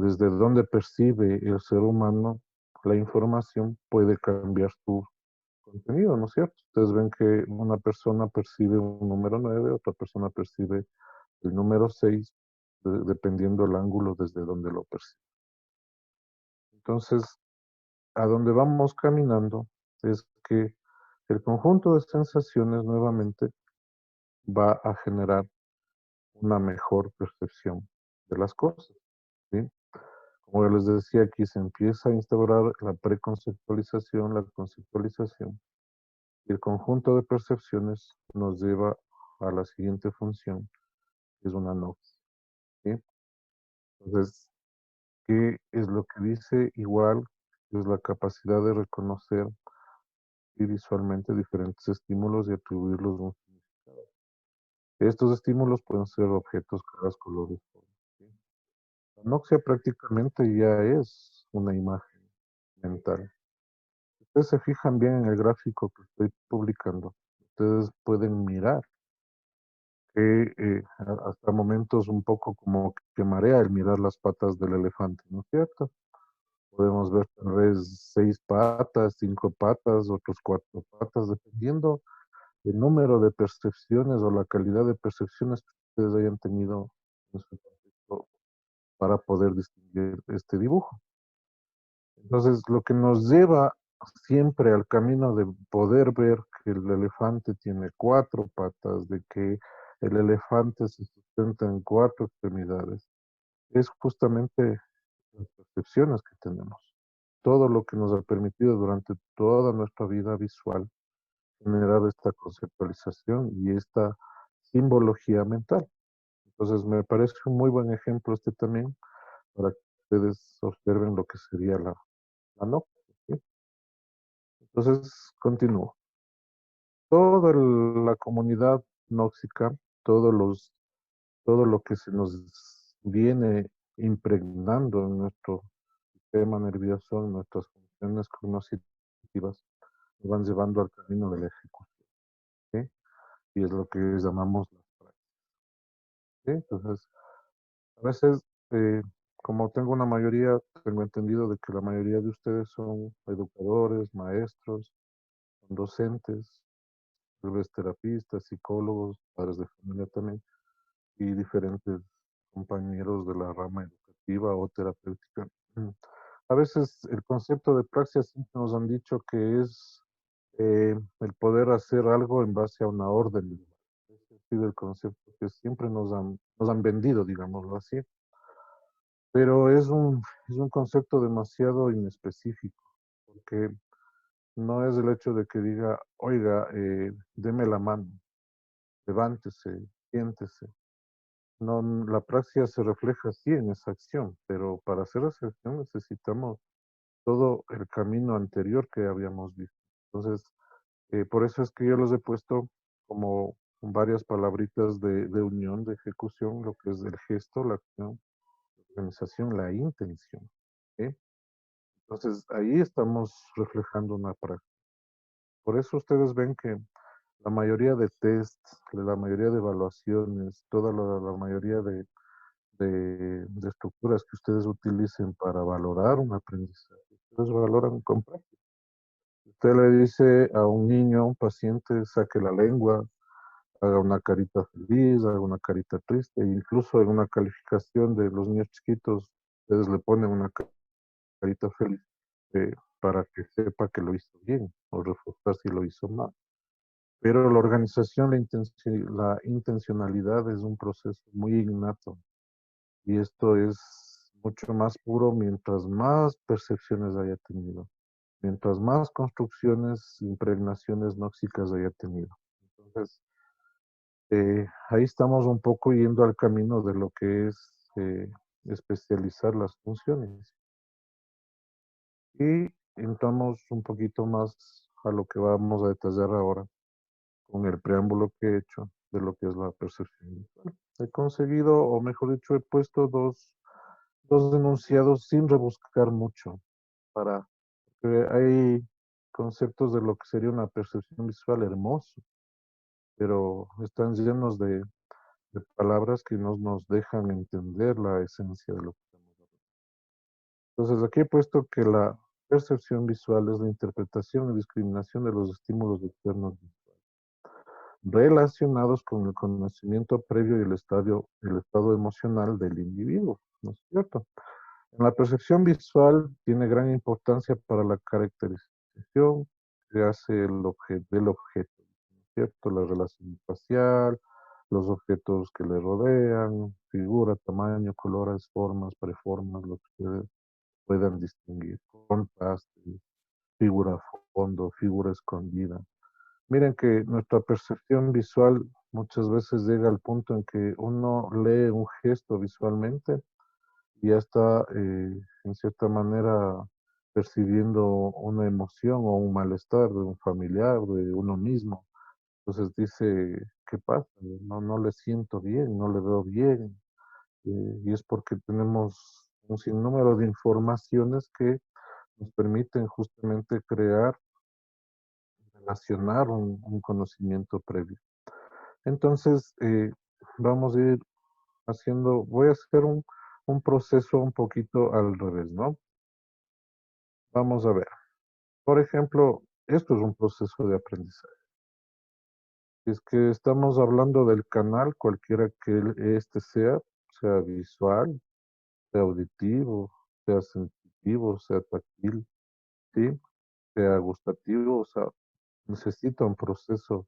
desde donde percibe el ser humano la información puede cambiar su contenido, ¿no es cierto? Ustedes ven que una persona percibe un número 9, otra persona percibe el número 6, dependiendo del ángulo desde donde lo percibe. Entonces, a donde vamos caminando es que el conjunto de sensaciones nuevamente va a generar una mejor percepción de las cosas, ¿sí? Como les decía, aquí se empieza a instaurar la preconceptualización, la conceptualización, y el conjunto de percepciones nos lleva a la siguiente función, que es una nox, ¿sí? Entonces, ¿qué es lo que dice? Igual es la capacidad de reconocer y visualmente diferentes estímulos y atribuirlos un significado. Estos estímulos pueden ser objetos, caras, colores, formas, ¿sí? La noxia prácticamente ya es una imagen mental. Si ustedes se fijan bien en el gráfico que estoy publicando, ustedes pueden mirar que hasta momentos un poco como que marea el mirar las patas del elefante, ¿no es cierto? Podemos ver tal vez 6 patas, 5 patas, otros 4 patas, dependiendo del número de percepciones o la calidad de percepciones que ustedes hayan tenido en su contexto para poder distinguir este dibujo. Entonces, lo que nos lleva siempre al camino de poder ver que el elefante tiene 4 patas, de que el elefante se sustenta en 4 extremidades, es justamente las percepciones que tenemos. Todo lo que nos ha permitido durante toda nuestra vida visual generar esta conceptualización y esta simbología mental. Entonces, me parece un muy buen ejemplo este también para que ustedes observen lo que sería la no. ¿Sí? Entonces, continúo. Toda la comunidad nóxica, todo lo que se nos viene impregnando en nuestro sistema nervioso, en nuestras funciones cognitivas, nos van llevando al camino de la ejecución, ¿sí? Y es lo que llamamos las prácticas, ¿sí? Entonces, a veces, como tengo una mayoría, tengo entendido de que la mayoría de ustedes son educadores, maestros, son docentes, tal vez terapistas, psicólogos, padres de familia también, y diferentes compañeros de la rama educativa o terapéutica. Mm. A veces el concepto de praxis siempre nos han dicho que es el poder hacer algo en base a una orden. Ese ha sido el concepto que siempre nos han vendido, digámoslo así. Pero es un concepto demasiado inespecífico, porque no es el hecho de que diga, oiga, deme la mano, levántese, siéntese. No, la praxis se refleja así en esa acción, pero para hacer esa acción necesitamos todo el camino anterior que habíamos visto. Entonces, por eso es que yo los he puesto como varias palabritas de unión, de ejecución, lo que es el gesto, la acción, la organización, la intención. ¿Sí? Entonces, ahí estamos reflejando una práctica. Por eso ustedes ven que la mayoría de tests, la mayoría de evaluaciones, toda la mayoría de estructuras que ustedes utilicen para valorar un aprendizaje, ustedes valoran con práctica. Usted le dice a un niño, a un paciente, saque la lengua, haga una carita feliz, haga una carita triste, e incluso en una calificación de los niños chiquitos, ustedes le ponen una carita feliz para que sepa que lo hizo bien o reforzar si lo hizo mal. Pero la organización, la intencionalidad es un proceso muy innato y esto es mucho más puro mientras más percepciones haya tenido, mientras más construcciones, impregnaciones nóxicas haya tenido. Entonces, ahí estamos un poco yendo al camino de lo que es especializar las funciones. Y entramos un poquito más a lo que vamos a detallar ahora con el preámbulo que he hecho de lo que es la percepción visual. He conseguido, o mejor dicho, he puesto dos enunciados sin rebuscar mucho, para que hay conceptos de lo que sería una percepción visual hermoso, pero están llenos de palabras que no nos dejan entender la esencia de lo que estamos hablando. Entonces, aquí he puesto que la percepción visual es la interpretación y discriminación de los estímulos externos relacionados con el conocimiento previo y el estado emocional del individuo, ¿no es cierto? En la percepción visual tiene gran importancia para la caracterización que hace del objeto, ¿no es cierto? La relación espacial, los objetos que le rodean, figura, tamaño, colores, formas, preformas, lo que ustedes puedan distinguir, contraste, figura fondo, figura escondida. Miren que nuestra percepción visual muchas veces llega al punto en que uno lee un gesto visualmente y ya está, en cierta manera, percibiendo una emoción o un malestar de un familiar, de uno mismo. Entonces dice, ¿qué pasa? No, no le siento bien, no le veo bien. Y es porque tenemos un sinnúmero de informaciones que nos permiten justamente crear, relacionar un conocimiento previo. Entonces, vamos a ir voy a hacer un proceso un poquito al revés, ¿no? Vamos a ver. Por ejemplo, esto es un proceso de aprendizaje. Si es que estamos hablando del canal, cualquiera que este sea visual, sea auditivo, sea sensitivo, sea táctil, ¿sí? Sea gustativo, o sea, necesita un proceso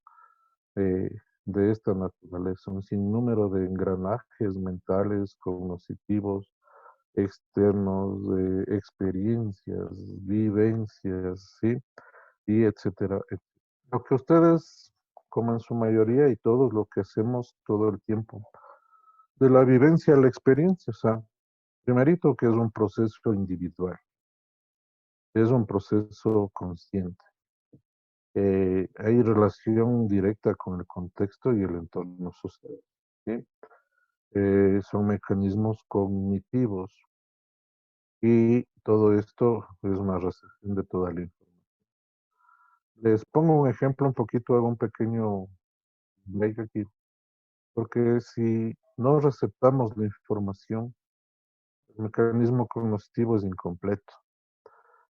eh, de esta naturaleza, un sinnúmero de engranajes mentales, cognitivos, externos, de experiencias, vivencias, ¿sí? Y etcétera. Lo que ustedes, como en su mayoría y todos lo que hacemos todo el tiempo, de la vivencia a la experiencia, o sea, primerito que es un proceso individual, es un proceso consciente. Hay relación directa con el contexto y el entorno social, ¿sí? Son mecanismos cognitivos y todo esto es una recepción de toda la información. Les pongo un ejemplo un poquito, hago un pequeño break aquí, porque si no receptamos la información, el mecanismo cognitivo es incompleto.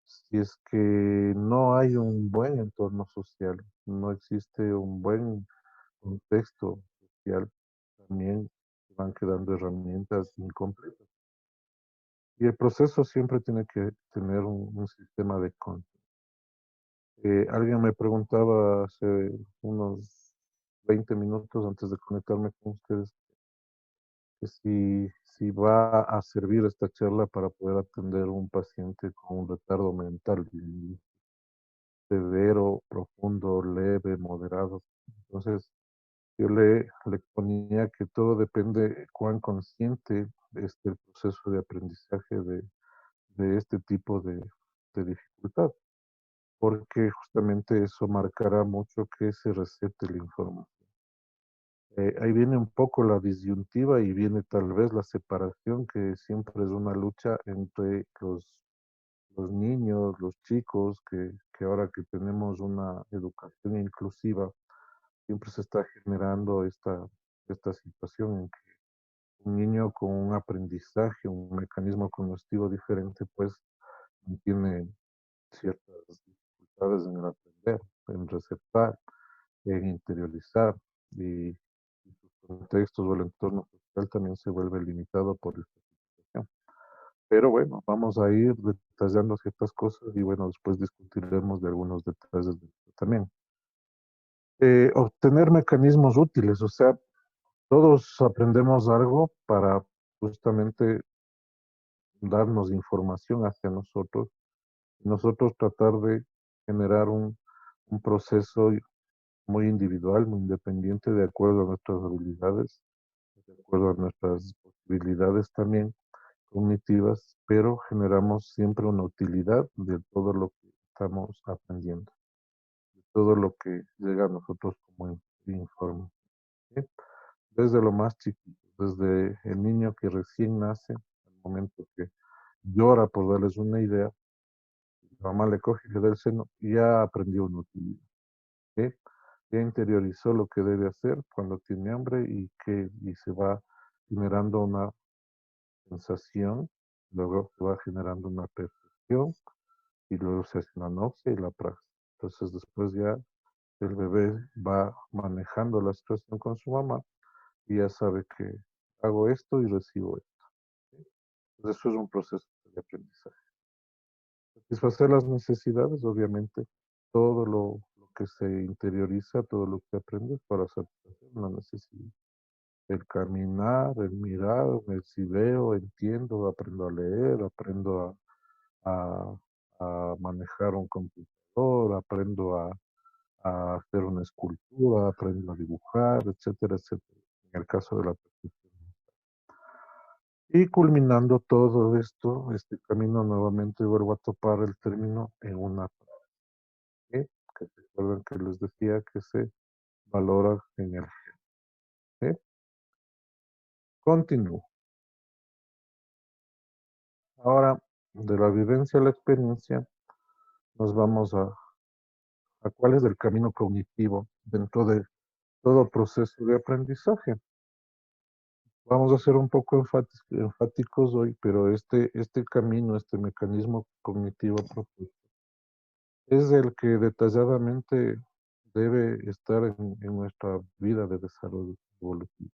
Si es que no hay un buen entorno social, no existe un buen contexto social, también van quedando herramientas incompletas. Y el proceso siempre tiene que tener un sistema de control. Alguien me preguntaba hace unos 20 minutos antes de conectarme con ustedes que si va a servir esta charla para poder atender a un paciente con un retardo mental severo, profundo, leve, moderado. Entonces, yo le ponía que todo depende cuán consciente esté el proceso de aprendizaje de este tipo de dificultad, porque justamente eso marcará mucho que se recete la información. Ahí viene un poco la disyuntiva y viene tal vez la separación, que siempre es una lucha entre los niños, los chicos, que ahora que tenemos una educación inclusiva, siempre se está generando esta situación en que un niño con un aprendizaje, un mecanismo cognitivo diferente, pues tiene ciertas dificultades en el aprender, en receptar, en interiorizar y sus contextos o el entorno social también se vuelve limitado por esta situación. Pero bueno, vamos a ir detallando ciertas cosas y bueno, después discutiremos de algunos detalles de esto también. Obtener mecanismos útiles, o sea, todos aprendemos algo para justamente darnos información hacia nosotros, y nosotros tratar de generar un proceso muy individual, muy independiente, de acuerdo a nuestras habilidades, de acuerdo a nuestras posibilidades también cognitivas, pero generamos siempre una utilidad de todo lo que estamos aprendiendo, de todo lo que llega a nosotros como información, ¿sí? Desde lo más chiquito, desde el niño que recién nace, al momento que llora, por darles una idea, la mamá le coge y le da el seno, y ya aprendió una utilidad, ¿sí? Ya interiorizó lo que debe hacer cuando tiene hambre y se va generando una sensación luego se va generando una percepción y luego se hace una nopcia y la praxis. Entonces después ya el bebé va manejando la situación con su mamá y ya sabe que hago esto y recibo esto. ¿Sí? Entonces eso es un proceso de aprendizaje. Satisfacer las necesidades, obviamente, todo lo que se interioriza, todo lo que aprendes para satisfacer una necesidad. El caminar, el mirar, el si veo, entiendo, aprendo a leer, aprendo a, a manejar un computador, aprendo a hacer una escultura, aprendo a dibujar, etcétera, etcétera, en el caso de la percepción. Y culminando todo esto, este camino nuevamente vuelvo a topar el término en una frase, que se acuerdan que les decía que se valora energía. ¿Sí? Continúo. Ahora, de la vivencia a la experiencia, nos vamos a cuál es el camino cognitivo dentro de todo proceso de aprendizaje. Vamos a ser un poco enfáticos hoy, pero este camino, este mecanismo cognitivo propuesto, es el que detalladamente debe estar en nuestra vida de desarrollo evolutivo,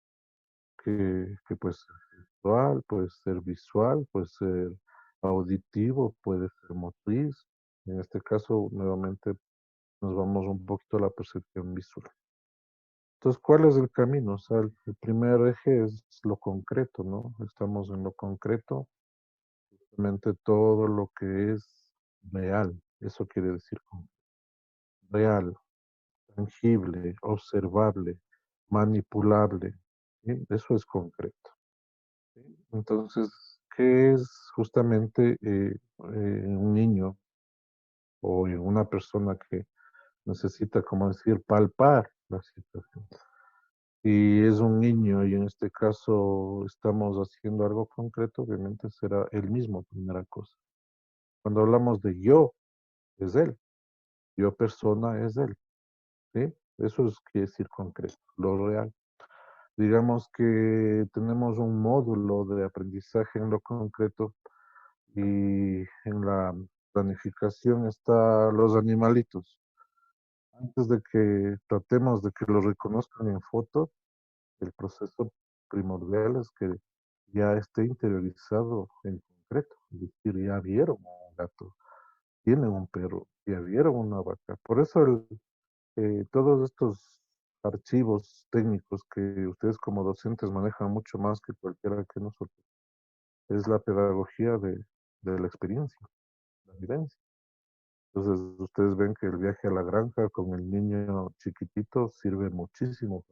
que puede ser gestual, puede ser visual, puede ser auditivo, puede ser motriz. En este caso, nuevamente, nos vamos un poquito a la percepción visual. Entonces, ¿cuál es el camino? O sea, el primer eje es lo concreto, ¿no? Estamos en lo concreto, realmente todo lo que es real. Eso quiere decir real, tangible, observable, manipulable. ¿Sí? Eso es concreto. ¿Sí? Entonces, ¿qué es justamente un niño o una persona que necesita, como decir, palpar la situación? Si es un niño y en este caso estamos haciendo algo concreto, obviamente será él mismo, primera cosa. Cuando hablamos de yo, es él. Yo persona es él. ¿Sí? Eso es quiere decir concreto, lo real. Digamos que tenemos un módulo de aprendizaje en lo concreto y en la planificación está los animalitos. Antes de que tratemos de que lo reconozcan en foto, el proceso primordial es que ya esté interiorizado en concreto. Es decir, ya vieron un gato, tienen un perro, ya vieron una vaca. Por eso todos estos archivos técnicos que ustedes como docentes manejan mucho más que cualquiera que nosotros, es la pedagogía de la experiencia, la vivencia. Entonces, ustedes ven que el viaje a la granja con el niño chiquitito sirve muchísimo.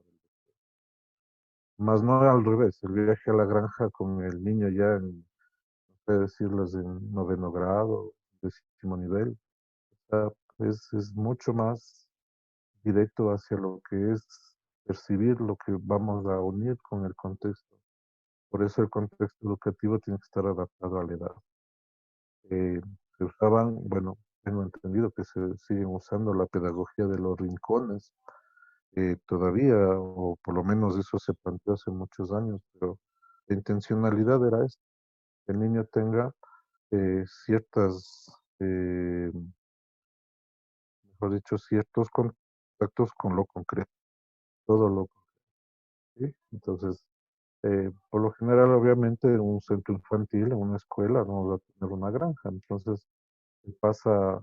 Más no al revés, el viaje a la granja con el niño ya en, no sé decirles, en noveno grado, décimo nivel, o sea, es mucho más directo hacia lo que es percibir lo que vamos a unir con el contexto. Por eso el contexto educativo tiene que estar adaptado a la edad. Eh, Se usaban, bueno, tengo entendido que se siguen usando la pedagogía de los rincones todavía, o por lo menos eso se planteó hace muchos años, pero la intencionalidad era esta, que el niño tenga ciertas, mejor dicho, ciertos contactos con lo concreto, todo lo concreto. ¿Sí? Entonces, por lo general, obviamente, en un centro infantil, en una escuela, no va a tener una granja. Entonces, se pasa a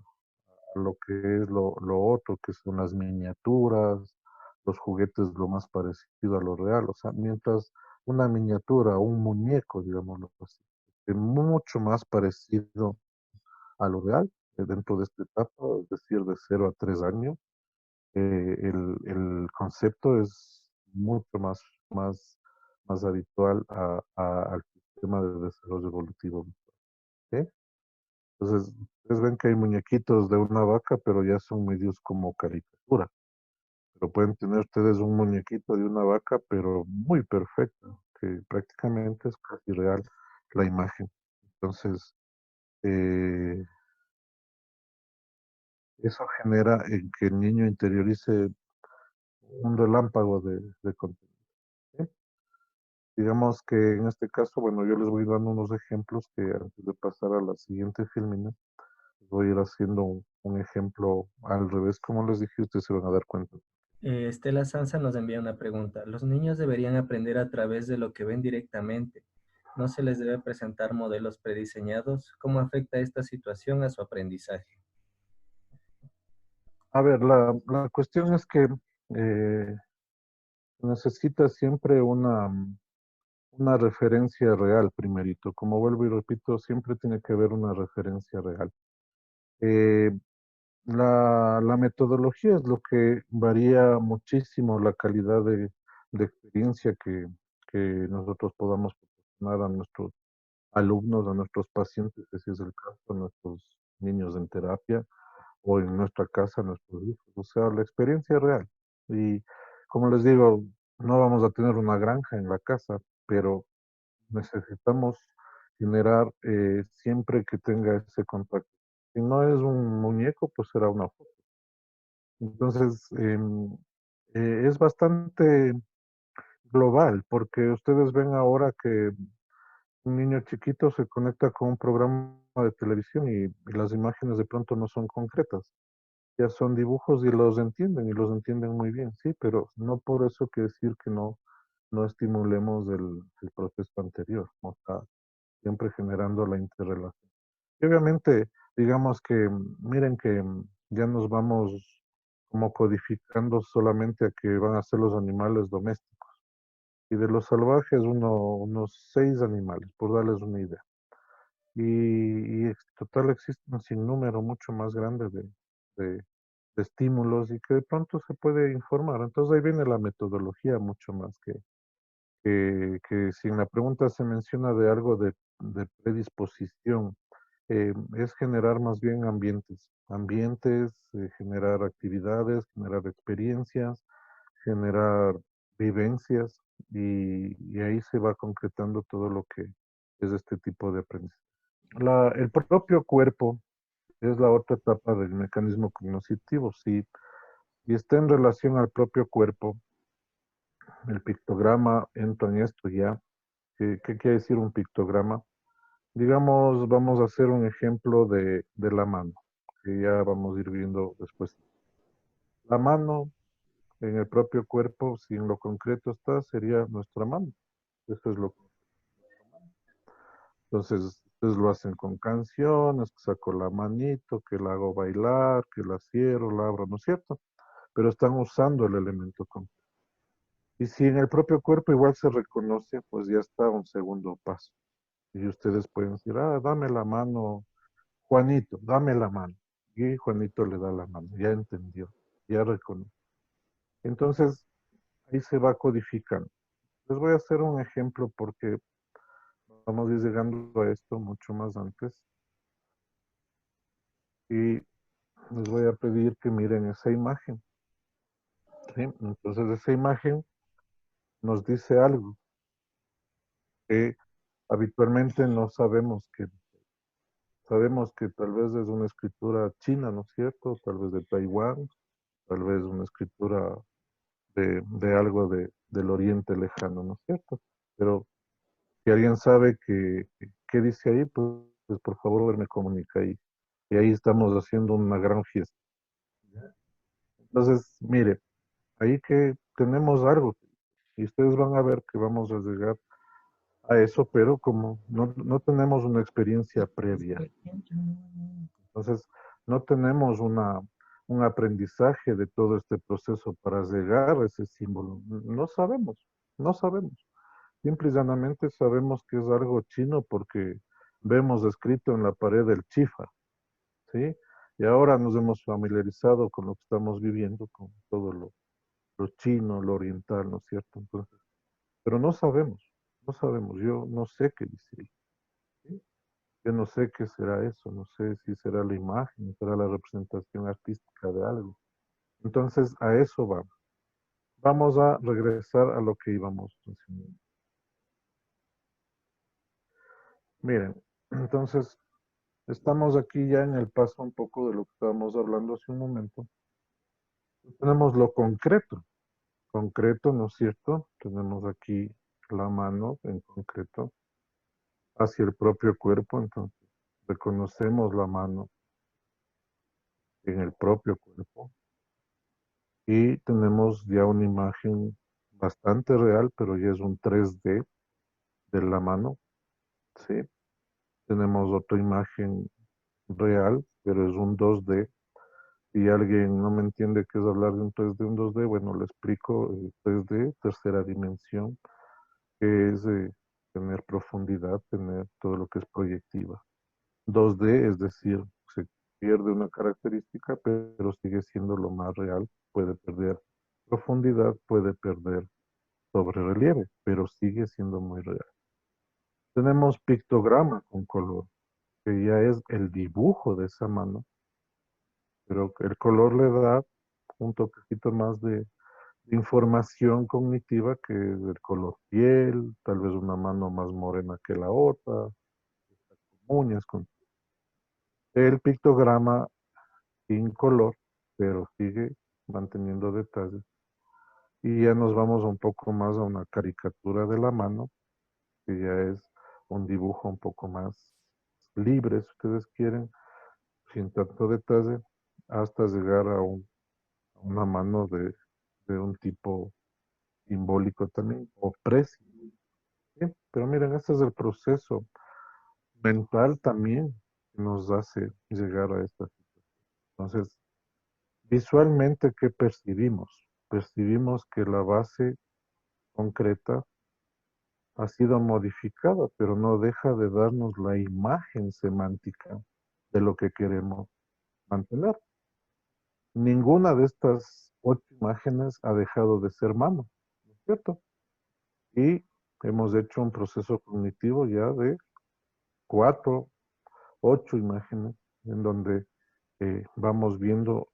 lo que es lo otro, que son las miniaturas, los juguetes, lo más parecido a lo real. O sea, mientras una miniatura, un muñeco, digámoslo así, es mucho más parecido a lo real dentro de esta etapa, es decir, de 0 a 3 años, el concepto es mucho más habitual al sistema de desarrollo evolutivo. ¿Sí? Entonces, ustedes ven que hay muñequitos de una vaca, pero ya son medios como caricatura. Pero pueden tener ustedes un muñequito de una vaca, pero muy perfecto, que prácticamente es casi real la imagen. Entonces, eh, eso genera en que el niño interiorice un relámpago de contenido. ¿Sí? Digamos que en este caso, bueno, yo les voy dando unos ejemplos que antes de pasar a la siguiente filmina, voy a ir haciendo un ejemplo al revés, como les dije, ustedes se van a dar cuenta. Estela Sansa nos envía una pregunta. Los niños deberían aprender a través de lo que ven directamente. ¿No se les debe presentar modelos prediseñados? ¿Cómo afecta esta situación a su aprendizaje? A ver, la cuestión es que eh, necesita siempre una referencia real primerito. Como vuelvo y repito, siempre tiene que haber una referencia real. Eh, la metodología es lo que varía muchísimo la calidad de experiencia que nosotros podamos proporcionar a nuestros alumnos, a nuestros pacientes, que si es el caso, a nuestros niños en terapia o en nuestra casa, a nuestros hijos. O sea, la experiencia real. Y como les digo, no vamos a tener una granja en la casa, pero necesitamos generar siempre que tenga ese contacto. Si no es un muñeco, pues será una foto. Entonces, es bastante global, porque ustedes ven ahora que un niño chiquito se conecta con un programa de televisión y las imágenes de pronto no son concretas, ya son dibujos y los entienden muy bien, sí, pero no por eso quiere decir que no estimulemos el proceso anterior, o sea, siempre generando la interrelación. Y obviamente, digamos que, miren que ya nos vamos como codificando solamente a que van a ser los animales domésticos. Y de los salvajes, unos 6 animales, por darles una idea. Y total existe un sinnúmero mucho más grande de- de estímulos y que de pronto se puede informar. Entonces ahí viene la metodología mucho más que si en la pregunta se menciona de algo de predisposición, es generar más bien ambientes, generar actividades, generar experiencias, generar vivencias y ahí se va concretando todo lo que es este tipo de aprendizaje. El propio cuerpo es la otra etapa del mecanismo cognitivo. Si está en relación al propio cuerpo, el pictograma entra en esto ya. ¿Qué quiere decir un pictograma? Digamos, vamos a hacer un ejemplo de la mano, que ya vamos a ir viendo después. La mano en el propio cuerpo, si en lo concreto está, sería nuestra mano. Eso es lo que. Entonces, ustedes lo hacen con canciones, que saco la manito, que la hago bailar, que la cierro, la abro, ¿no es cierto? Pero están usando el elemento concreto. Y si en el propio cuerpo igual se reconoce, pues ya está un segundo paso. Y ustedes pueden decir, dame la mano, Juanito, dame la mano. Y Juanito le da la mano, ya entendió, ya reconoce. Entonces, ahí se va codificando. Les voy a hacer un ejemplo porque vamos a ir llegando a esto mucho más antes. Y les voy a pedir que miren esa imagen. ¿Sí? Entonces, esa imagen nos dice algo que habitualmente no sabemos que sabemos que tal vez es una escritura china, ¿no es cierto? Tal vez de Taiwán, tal vez una escritura de algo del Oriente Lejano, ¿no es cierto? Pero si alguien sabe qué dice ahí, pues por favor me comunica ahí. Y ahí estamos haciendo una gran fiesta. Entonces, mire, ahí que tenemos algo. Y ustedes van a ver que vamos a llegar a eso, pero como no tenemos una experiencia previa, entonces no tenemos un aprendizaje de todo este proceso para llegar a ese símbolo. No sabemos, no sabemos. Simple y llanamente sabemos que es algo chino porque vemos escrito en la pared del chifa, ¿sí? Y ahora nos hemos familiarizado con lo que estamos viviendo, con todo lo chino, lo oriental, ¿no es cierto? Entonces, pero no sabemos, yo no sé qué dice ahí, ¿sí? Yo no sé qué será eso, no sé si será la imagen, será la representación artística de algo. Entonces, a eso vamos. Vamos a regresar a lo que íbamos mencionando. Miren, entonces, estamos aquí ya en el paso un poco de lo que estábamos hablando hace un momento. Tenemos lo concreto, concreto, ¿no es cierto? Tenemos aquí la mano en concreto hacia el propio cuerpo, entonces reconocemos la mano en el propio cuerpo y tenemos ya una imagen bastante real, pero ya es un 3D de la mano, ¿sí? Tenemos otra imagen real, pero es un 2D. Si alguien no me entiende qué es hablar de un 3D, un 2D, bueno, le explico. 3D, tercera dimensión, que es tener profundidad, tener todo lo que es proyectiva. 2D, es decir, se pierde una característica, pero sigue siendo lo más real. Puede perder profundidad, puede perder sobre relieve, pero sigue siendo muy real. Tenemos pictograma con color, que ya es el dibujo de esa mano, pero el color le da un toquecito más de información cognitiva que es el color piel, tal vez una mano más morena que la otra, uñas. El pictograma sin color, pero sigue manteniendo detalles. Y ya nos vamos un poco más a una caricatura de la mano, que ya es un dibujo un poco más libre, si ustedes quieren, sin tanto detalle, hasta llegar a una mano de un tipo simbólico también, o presimbólico. ¿Sí? Pero miren, ese es el proceso mental también que nos hace llegar a esta situación. Entonces, visualmente, ¿qué percibimos? Percibimos que la base concreta ha sido modificada, pero no deja de darnos la imagen semántica de lo que queremos mantener. Ninguna de estas 8 imágenes ha dejado de ser mano, ¿no es cierto? Y hemos hecho un proceso cognitivo ya de 4, 8 imágenes, en donde vamos viendo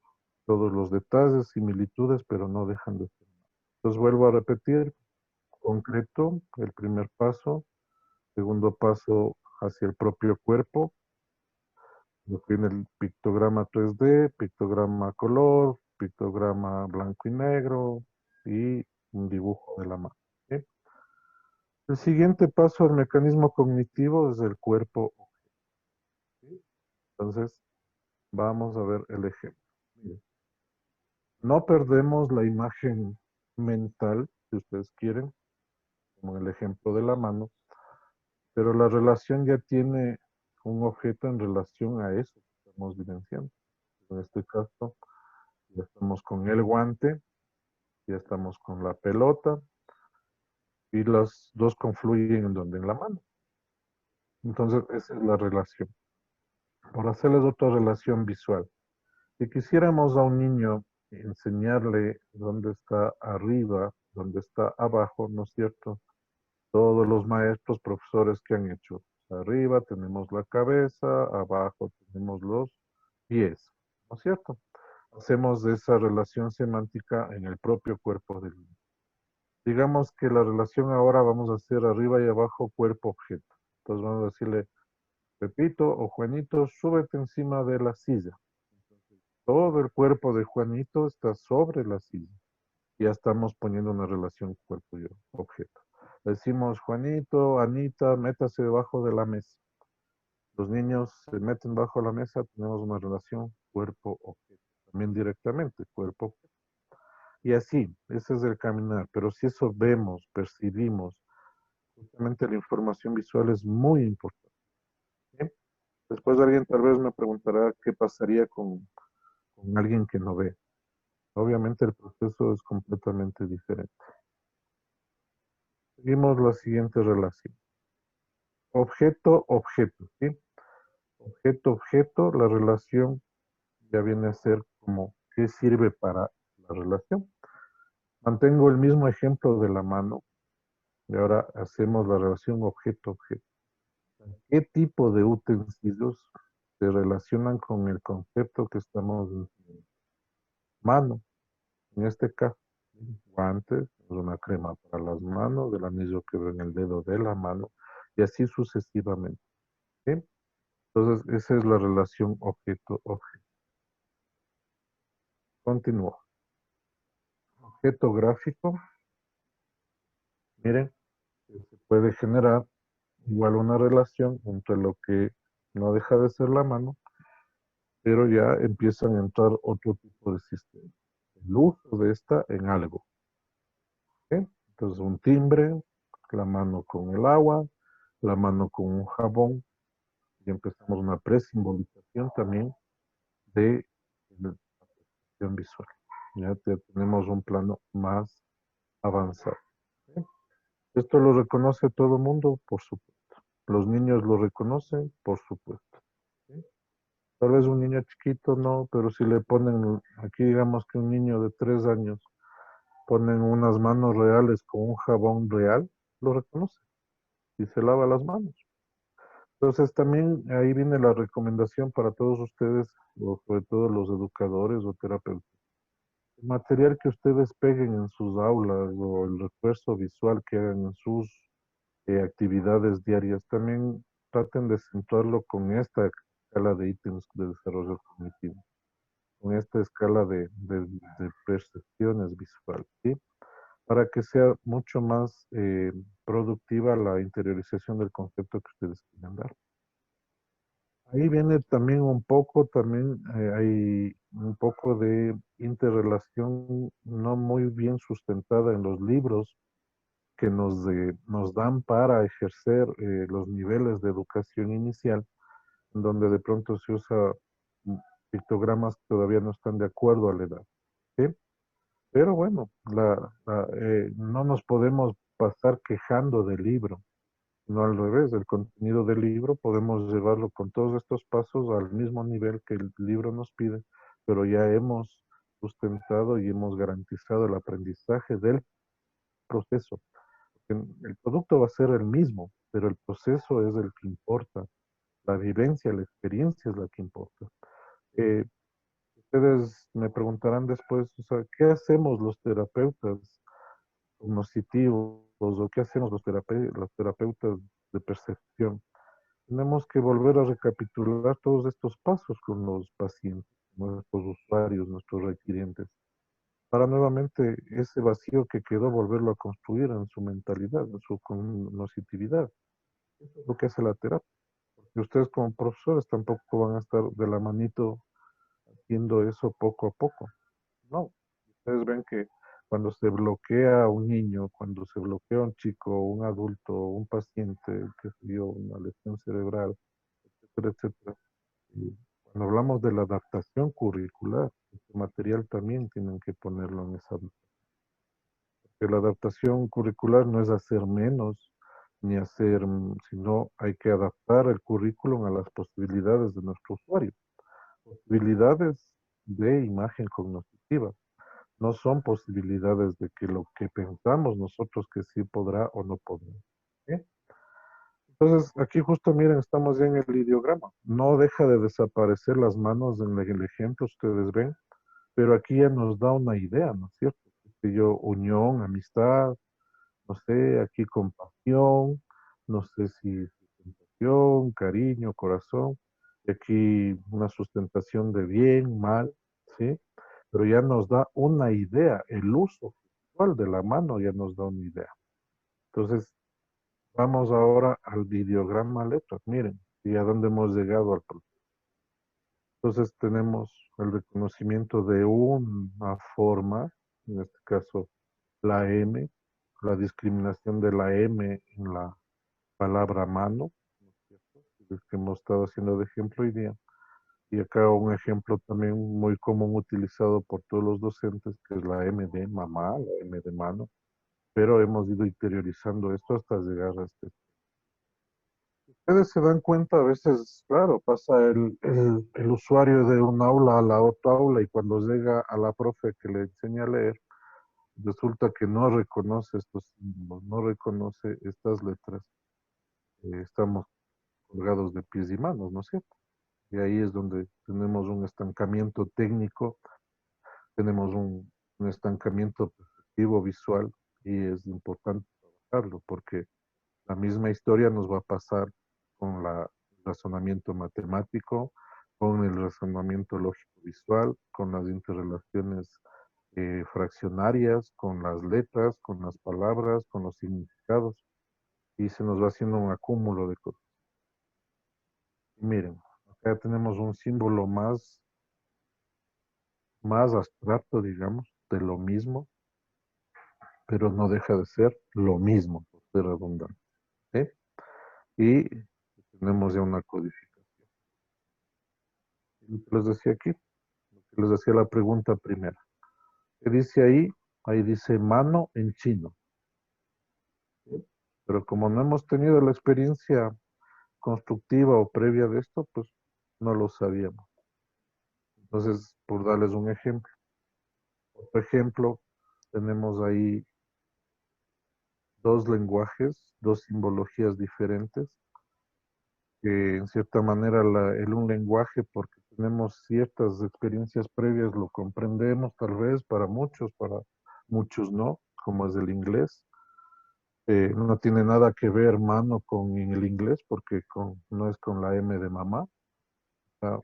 todos los detalles, similitudes, pero no dejan de ser. Entonces vuelvo a repetir, concreto, el primer paso, segundo paso hacia el propio cuerpo, lo que viene el pictograma 3D, pictograma color, pictograma blanco y negro y un dibujo de la mano. ¿Sí? El siguiente paso al mecanismo cognitivo es el cuerpo. ¿Sí? Entonces, vamos a ver el ejemplo. Miren, no perdemos la imagen mental, si ustedes quieren, como el ejemplo de la mano, pero la relación ya tiene un objeto en relación a eso que estamos vivenciando. En este caso, ya estamos con el guante, ya estamos con la pelota, y las dos confluyen en donde, en la mano. Entonces, esa es la relación. Por hacerles otra relación visual, si quisiéramos a un niño enseñarle dónde está arriba, dónde está abajo, ¿no es cierto? Todos los maestros, profesores que han hecho. Arriba tenemos la cabeza, abajo tenemos los pies, ¿no es cierto? Hacemos esa relación semántica en el propio cuerpo del niño. Digamos que la relación ahora vamos a hacer arriba y abajo, cuerpo, objeto. Entonces vamos a decirle, Pepito o Juanito, súbete encima de la silla. Todo el cuerpo de Juanito está sobre la silla. Ya estamos poniendo una relación cuerpo y objeto. Decimos, Juanito, Anita, métase debajo de la mesa. Los niños se meten bajo la mesa, tenemos una relación cuerpo-objeto. También directamente, cuerpo-objeto. Y así, ese es el caminar. Pero si eso vemos, percibimos, justamente la información visual es muy importante. ¿Sí? Después alguien tal vez me preguntará qué pasaría con alguien que no ve. Obviamente el proceso es completamente diferente. Seguimos la siguiente relación. Objeto, objeto, ¿sí? Objeto, objeto, la relación ya viene a ser como qué sirve para la relación. Mantengo el mismo ejemplo de la mano y ahora hacemos la relación objeto-objeto. ¿Qué tipo de utensilios se relacionan con el concepto que estamos diciendo? Mano, en este caso, guantes, una crema para las manos, el anillo que va en el dedo de la mano y así sucesivamente. ¿Sí? Entonces, esa es la relación objeto-objeto. Continúo. Objeto gráfico. Miren. Se puede generar igual una relación entre lo que no deja de ser la mano, pero ya empiezan a entrar otro tipo de sistema. El uso de esta en algo. ¿Ok? Entonces un timbre, la mano con el agua, la mano con un jabón, y empezamos una presimbolización también de la percepción visual. Ya tenemos un plano más avanzado. ¿Ok? Esto lo reconoce todo el mundo, por supuesto. Los niños lo reconocen, por supuesto. ¿Sí? Tal vez un niño chiquito no, pero si le ponen, aquí digamos que un niño de 3 años, ponen unas manos reales con un jabón real, lo reconoce y se lava las manos. Entonces también ahí viene la recomendación para todos ustedes, o sobre todo los educadores o terapeutas. El material que ustedes peguen en sus aulas o el refuerzo visual que hagan en sus actividades diarias, también traten de centrarlo con esta escala de ítems de desarrollo cognitivo, con esta escala de percepciones visuales, ¿sí? Para que sea mucho más productiva la interiorización del concepto que ustedes quieren dar. Ahí viene también un poco, también hay un poco de interrelación no muy bien sustentada en los libros que nos dan para ejercer los niveles de educación inicial, donde de pronto se usa mm, pictogramas que todavía no están de acuerdo a la edad. ¿Sí? Pero bueno, no nos podemos pasar quejando del libro, no al revés, el contenido del libro podemos llevarlo con todos estos pasos al mismo nivel que el libro nos pide, pero ya hemos sustentado y hemos garantizado el aprendizaje del proceso. El producto va a ser el mismo, pero el proceso es el que importa. La vivencia, la experiencia es la que importa. Eh, Ustedes me preguntarán después, o sea, ¿qué hacemos los terapeutas cognitivos o qué hacemos los terapeutas de percepción? Tenemos que volver a recapitular todos estos pasos con los pacientes, nuestros usuarios, nuestros requirientes, para nuevamente ese vacío que quedó volverlo a construir en su mentalidad, en su cognitividad. Eso es lo que hace la terapia. Porque ustedes como profesores tampoco van a estar de la manito haciendo eso poco a poco. No. Ustedes ven que cuando se bloquea a un niño, cuando se bloquea a un chico, un adulto, un paciente que dio una lesión cerebral, etcétera, etcétera. Y cuando hablamos de la adaptación curricular, este material también tienen que ponerlo en esa. Que la adaptación curricular no es hacer menos ni hacer, sino hay que adaptar el currículum a las posibilidades de nuestro usuario. Posibilidades de imagen cognitiva. No son posibilidades de que lo que pensamos nosotros que sí podrá o no podrá. ¿Eh? Entonces, aquí justo miren, estamos ya en el ideograma. No deja de desaparecer las manos en el ejemplo, ustedes ven, pero aquí ya nos da una idea, ¿no es cierto? Que yo, unión, amistad, no sé, aquí compasión, no sé si sustentación, cariño, corazón, y aquí una sustentación de bien, mal, ¿sí? Pero ya nos da una idea, el uso visual de la mano ya nos da una idea. Entonces, vamos ahora al videograma letras, miren, y a dónde hemos llegado al proceso. Entonces tenemos el reconocimiento de una forma, en este caso la M, la discriminación de la M en la palabra mano, ¿no es cierto? Es que hemos estado haciendo de ejemplo hoy día. Y acá un ejemplo también muy común utilizado por todos los docentes, que es la M de mamá, la M de mano, pero hemos ido interiorizando esto hasta llegar a este. Ustedes se dan cuenta, a veces, claro, pasa el usuario de un aula a la otra aula y cuando llega a la profe que le enseña a leer, resulta que no reconoce estos símbolos, no reconoce estas letras. Estamos colgados de pies y manos, ¿no es cierto? Y ahí es donde tenemos un estancamiento técnico, tenemos un estancamiento perceptivo visual y es importante trabajarlo porque la misma historia nos va a pasar con el razonamiento matemático, con el razonamiento lógico visual, con las interrelaciones fraccionarias, con las letras, con las palabras, con los significados. y se nos va haciendo un acúmulo de cosas. Y miren, acá tenemos un símbolo más abstracto, digamos, de lo mismo, pero no deja de ser lo mismo, por ser redundante. ¿Sí? Y tenemos ya una codificación. Y les decía aquí, les decía la pregunta primera. ¿Qué dice ahí? Ahí dice mano en chino. ¿Sí? Pero como no hemos tenido la experiencia constructiva o previa de esto, pues no lo sabíamos. Entonces, por darles un ejemplo. Por ejemplo, tenemos ahí dos lenguajes, dos simbologías diferentes, que en cierta manera el un lenguaje, porque tenemos ciertas experiencias previas, lo comprendemos tal vez para muchos no, como es el inglés. No tiene nada que ver mano con en el inglés, porque no es con la M de mamá, sea,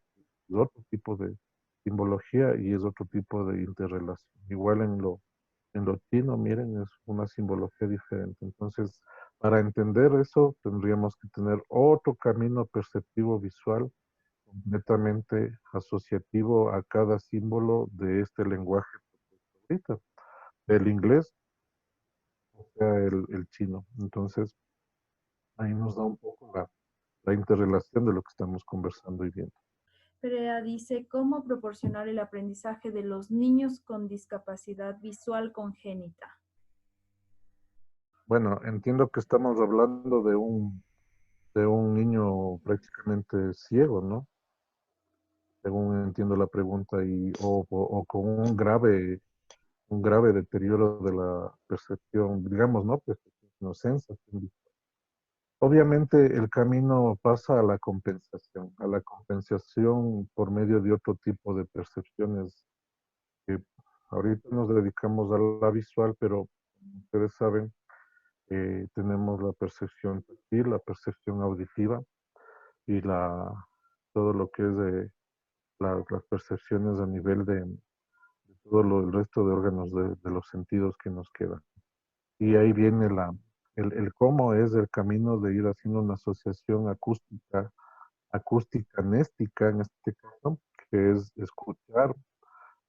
es otro tipo de simbología y es otro tipo de interrelación. Igual en lo chino, miren, es una simbología diferente. Entonces, para entender eso, tendríamos que tener otro camino perceptivo visual completamente asociativo a cada símbolo de este lenguaje ahorita, del inglés, o sea, el chino. Entonces, ahí nos da un poco la interrelación de lo que estamos conversando y viendo. Perea dice, ¿cómo proporcionar el aprendizaje de los niños con discapacidad visual congénita? Bueno, entiendo que estamos hablando de un niño prácticamente ciego, ¿no? Según entiendo la pregunta, o con un grave deterioro de la percepción, digamos, ¿no? Percepción, no, sensación. Obviamente el camino pasa a la compensación por medio de otro tipo de percepciones que ahorita nos dedicamos a la visual, pero como ustedes saben, tenemos la percepción táctil, la percepción auditiva y todo lo que es las percepciones a nivel de todo el resto de órganos de los sentidos que nos quedan. Y ahí viene el cómo es el camino de ir haciendo una asociación acústica néstica en este caso, que es escuchar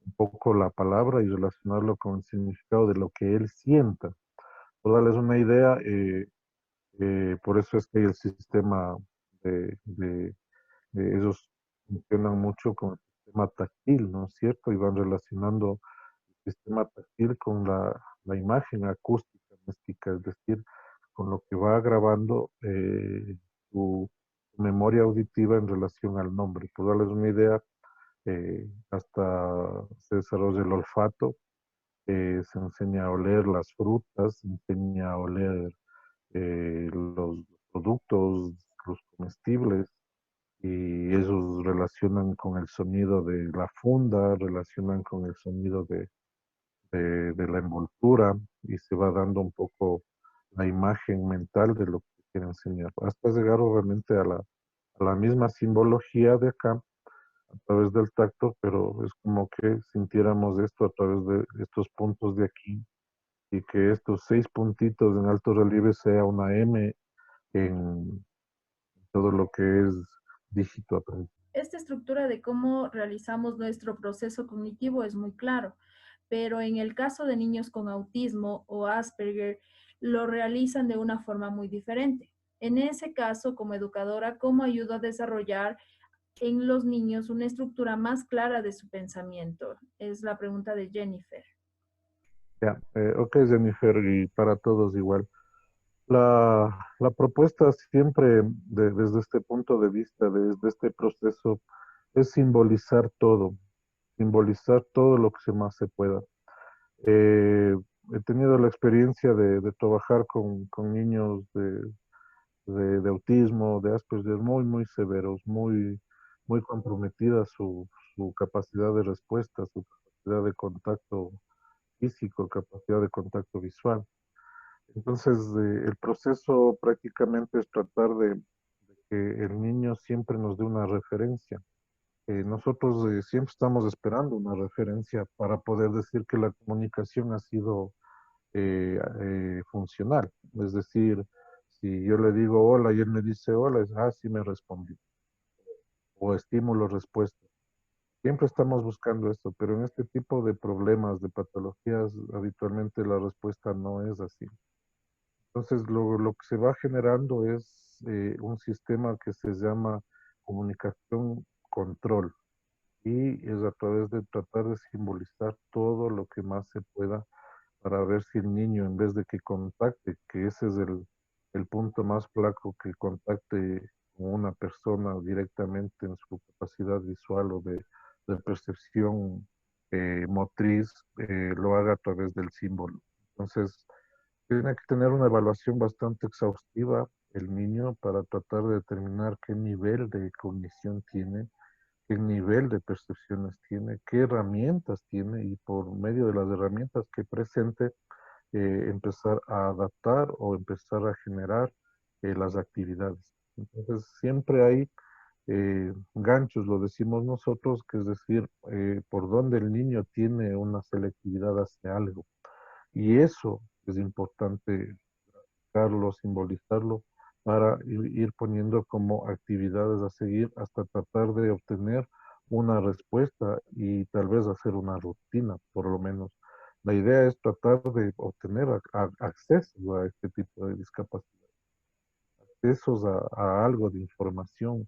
un poco la palabra y relacionarlo con el significado de lo que él sienta. Por darles una idea, por eso es que hay el sistema ellos funcionan mucho con el sistema táctil, ¿no es cierto? Y van relacionando el sistema táctil con la imagen acústica, mística, es decir, con lo que va grabando tu memoria auditiva en relación al nombre. Por darles una idea, hasta se desarrolla el olfato, se enseña a oler las frutas, se enseña a oler los productos, los comestibles, y ellos relacionan con el sonido de la funda, relacionan con el sonido de la envoltura y se va dando un poco la imagen mental de lo que quiere enseñar, hasta llegar obviamente a la misma simbología de acá a través del tacto, pero es como que sintiéramos esto a través de estos puntos de aquí y que estos 6 puntitos en alto relieve sea una M en todo lo que es dígito aprendido. Esta estructura de cómo realizamos nuestro proceso cognitivo es muy claro, pero en el caso de niños con autismo o Asperger, lo realizan de una forma muy diferente. En ese caso, como educadora, ¿cómo ayudo a desarrollar en los niños una estructura más clara de su pensamiento? Es la pregunta de Jennifer. Ya, ok, Jennifer, y para todos igual. La propuesta siempre desde este punto de vista, desde este proceso, es simbolizar todo lo que se más se pueda. Eh, He tenido la experiencia de trabajar con niños de autismo, de Asperger, muy severos, muy comprometida su capacidad de respuesta, su capacidad de contacto físico, capacidad de contacto visual. Entonces, el proceso prácticamente es tratar de que el niño siempre nos dé una referencia. Nosotros siempre estamos esperando una referencia para poder decir que la comunicación ha sido funcional. Es decir, Si yo le digo hola y él me dice hola, es, sí me respondió. O estímulo, respuesta. Siempre estamos buscando esto, pero en este tipo de problemas, de patologías, habitualmente la respuesta no es así. Entonces, lo que se va generando es un sistema que se llama comunicación control y es a través de tratar de simbolizar todo lo que más se pueda para ver si el niño, en vez de que contacte, que ese es el punto más flaco, que contacte con una persona directamente en su capacidad visual o de percepción motriz, lo haga a través del símbolo. Entonces, tiene que tener una evaluación bastante exhaustiva el niño para tratar de determinar qué nivel de cognición tiene, qué nivel de percepciones tiene, qué herramientas tiene y por medio de las herramientas que presente, empezar a adaptar o empezar a generar las actividades. Entonces, siempre hay ganchos, lo decimos nosotros, que es decir, por donde el niño tiene una selectividad hacia algo. Y eso es importante simbolizarlo, para ir poniendo como actividades a seguir hasta tratar de obtener una respuesta y tal vez hacer una rutina, por lo menos. La idea es tratar de obtener acceso a este tipo de discapacidad, accesos a algo de información,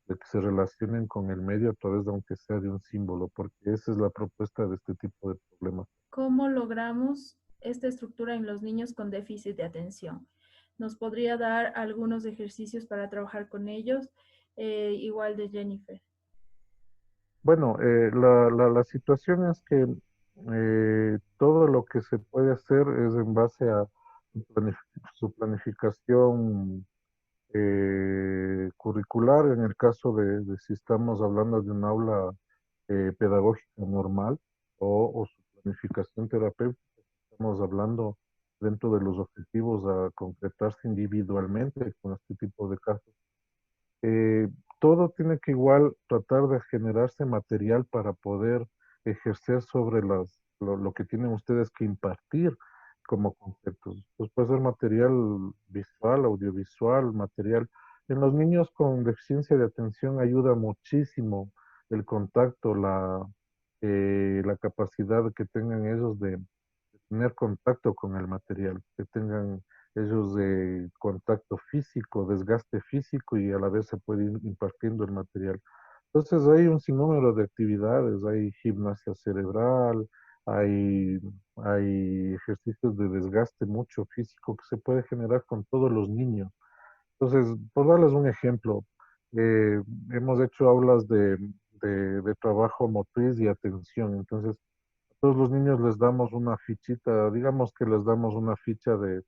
de que se relacionen con el medio a través de aunque sea de un símbolo, porque esa es la propuesta de este tipo de problemas. ¿Cómo logramos esta estructura en los niños con déficit de atención? ¿Nos podría dar algunos ejercicios para trabajar con ellos? Igual de Jennifer. Bueno, la situación es que todo lo que se puede hacer es en base a su planificación curricular, en el caso de si estamos hablando de un aula pedagógica normal o su planificación terapéutica, estamos hablando dentro de los objetivos a concretarse individualmente con este tipo de casos. eh, Todo tiene que igual tratar de generarse material para poder ejercer sobre lo que tienen ustedes que impartir como conceptos. Pues puede ser material visual, audiovisual, material. En los niños con deficiencia de atención ayuda muchísimo el contacto, la capacidad que tengan ellos de tener contacto con el material, que tengan ellos de contacto físico, desgaste físico y a la vez se puede ir impartiendo el material. Entonces hay un sinnúmero de actividades, hay gimnasia cerebral, hay, hay ejercicios de desgaste mucho físico que se puede generar con todos los niños. Entonces, por darles un ejemplo, hemos hecho aulas de trabajo motriz y atención. Entonces, a todos los niños les damos una fichita, digamos que les damos una ficha de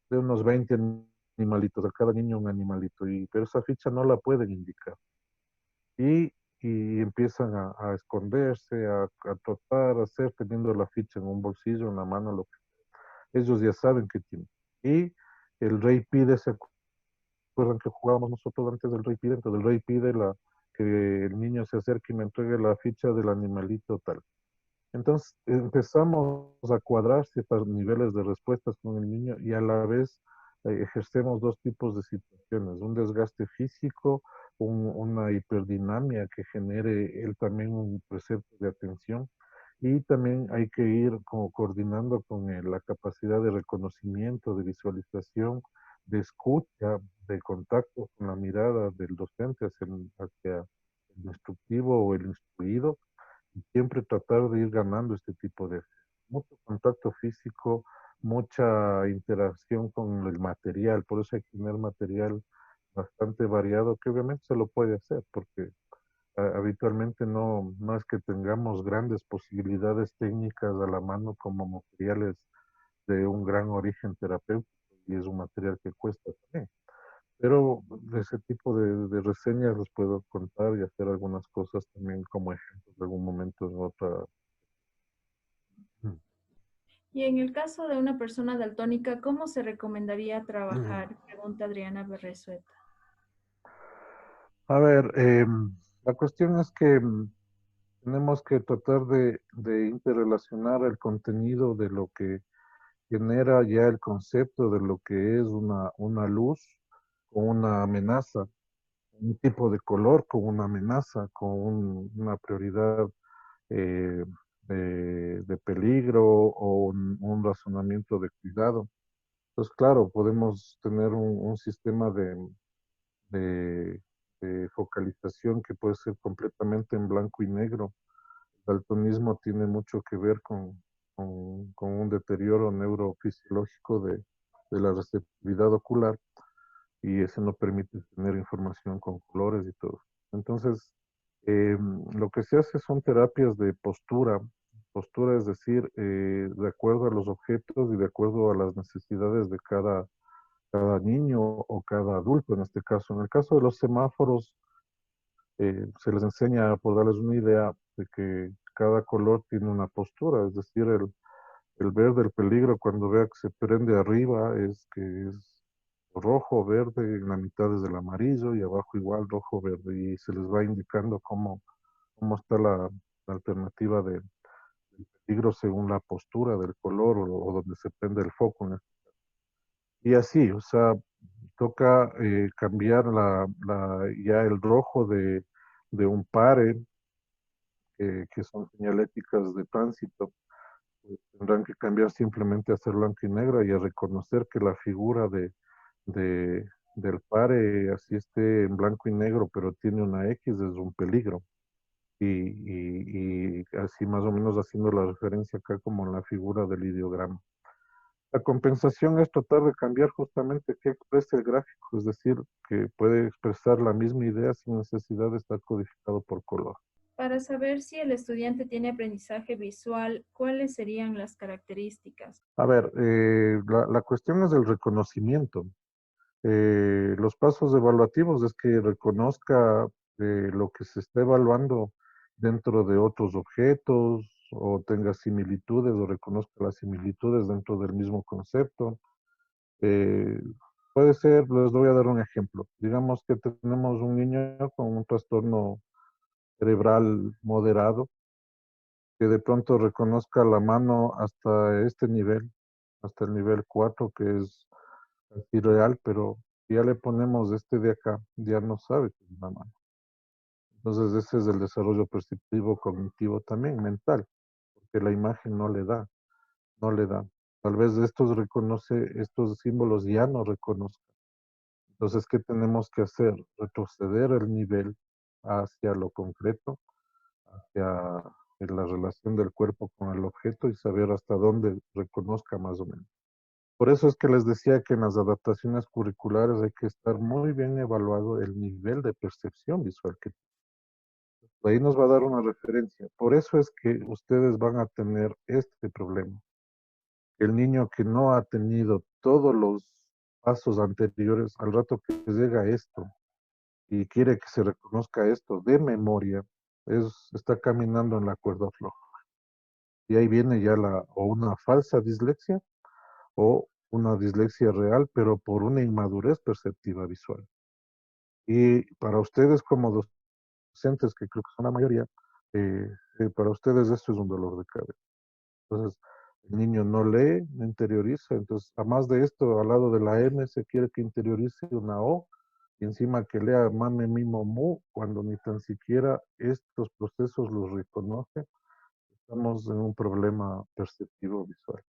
unos 20 animalitos, a cada niño un animalito, pero esa ficha no la pueden indicar. Y, y empiezan a esconderse, a trotar, a hacer, teniendo la ficha en un bolsillo, en la mano, lo que ellos ya saben que tienen. Y el rey pide, ¿se acuerdan que jugábamos nosotros antes del rey pide? Entonces el rey pide que el niño se acerque y me entregue la ficha del animalito tal. Entonces empezamos a cuadrar ciertos niveles de respuestas con el niño y a la vez ejercemos dos tipos de situaciones, un desgaste físico, una hiperdinamia que genere él también un precepto de atención y también hay que ir como coordinando con la capacidad de reconocimiento, de visualización, de escucha, de contacto con la mirada del docente hacia el instructivo o el instruido y siempre tratar de ir ganando este tipo de mucho contacto físico, mucha interacción con el material, por eso hay que tener material bastante variado, que obviamente se lo puede hacer, porque habitualmente no es que tengamos grandes posibilidades técnicas a la mano como materiales de un gran origen terapéutico, y es un material que cuesta también. Pero de ese tipo de reseñas les puedo contar y hacer algunas cosas también como ejemplos de algún momento en otra. Mm. Y en el caso de una persona daltónica, ¿cómo se recomendaría trabajar? Pregunta Adriana Berresueta. A ver, la cuestión es que tenemos que tratar de interrelacionar el contenido de lo que genera ya el concepto de lo que es una luz con una amenaza, un tipo de color con una amenaza, con una prioridad eh, de peligro o un razonamiento de cuidado. Entonces, claro, podemos tener un sistema de, de focalización que puede ser completamente en blanco y negro. El daltonismo tiene mucho que ver con un deterioro neurofisiológico de la receptividad ocular y eso no permite tener información con colores y todo. Entonces, lo que se hace son terapias de postura. Postura es decir, de acuerdo a los objetos y de acuerdo a las necesidades de cada niño o cada adulto en este caso. En el caso de los semáforos, se les enseña, por darles una idea, de que cada color tiene una postura, es decir, el verde, el peligro, cuando vea que se prende arriba, es que es rojo, verde, en la mitad es el amarillo y abajo igual rojo, verde, y se les va indicando cómo está la alternativa del peligro según la postura del color o donde se prende el foco, ¿no? Y así, o sea, toca cambiar ya el rojo de un pare, que son señaléticas de tránsito, pues tendrán que cambiar simplemente a ser blanco y negro y a reconocer que la figura de, del pare, así esté en blanco y negro, pero tiene una X, es un peligro. Y así más o menos haciendo la referencia acá como en la figura del ideograma. La compensación es tratar de cambiar justamente qué expresa el gráfico, es decir, que puede expresar la misma idea sin necesidad de estar codificado por color. Para saber si el estudiante tiene aprendizaje visual, ¿cuáles serían las características? A ver, la cuestión es el reconocimiento. Los pasos evaluativos es que reconozca lo que se está evaluando dentro de otros objetos o tenga similitudes o reconozca las similitudes dentro del mismo concepto. Eh, Puede ser, les voy a dar un ejemplo. Digamos que tenemos un niño con un trastorno cerebral moderado que de pronto reconozca la mano hasta este nivel, hasta el nivel 4 que es casi real, pero ya le ponemos este de acá, ya no sabe que es una mano. Entonces ese es el desarrollo perceptivo cognitivo también, mental, porque la imagen no le da. Tal vez estos símbolos ya no reconoce. Entonces, ¿qué tenemos que hacer? Retroceder el nivel hacia lo concreto, hacia la relación del cuerpo con el objeto y saber hasta dónde reconozca más o menos. Por eso es que les decía que en las adaptaciones curriculares hay que estar muy bien evaluado el nivel de percepción visual que ahí nos va a dar una referencia. Por eso es que ustedes van a tener este problema. El niño que no ha tenido todos los pasos anteriores, al rato que llega a esto, y quiere que se reconozca esto de memoria, está caminando en la cuerda floja. Y ahí viene ya o una falsa dislexia o una dislexia real, pero por una inmadurez perceptiva visual. Y para ustedes como docentes, que creo que son la mayoría, eh, para ustedes esto es un dolor de cabeza. Entonces, el niño no lee, no interioriza. Entonces, además de esto, al lado de la M se quiere que interiorice una O y encima que lea mame, mimo, mu, cuando ni tan siquiera estos procesos los reconoce, estamos en un problema perceptivo visual.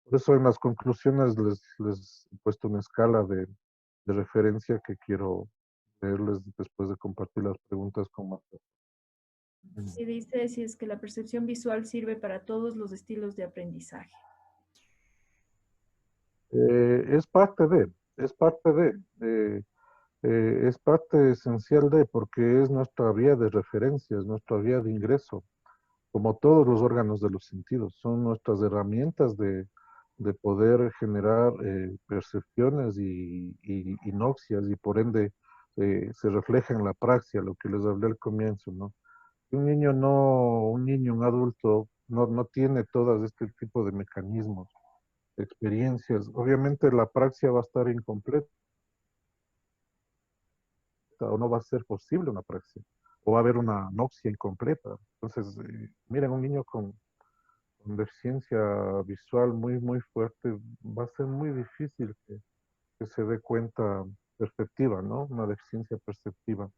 Por eso en las conclusiones les he puesto una escala de referencia que quiero leerles después de compartir las preguntas con más. Si dice si es que la percepción visual sirve para todos los estilos de aprendizaje. Es parte es parte es parte esencial porque es nuestra vía de referencia, es nuestra vía de ingreso, como todos los órganos de los sentidos, son nuestras herramientas de poder generar percepciones y noxias y por ende se refleja en la praxia, lo que les hablé al comienzo, ¿no? Un adulto no tiene todas este tipo de mecanismos, experiencias. Obviamente la praxia va a estar incompleta o no va a ser posible una praxia, o va a haber una noxia incompleta. Entonces, miren, un niño con con deficiencia visual muy fuerte, va a ser muy difícil que se dé cuenta perceptiva, ¿no? Una deficiencia perceptiva.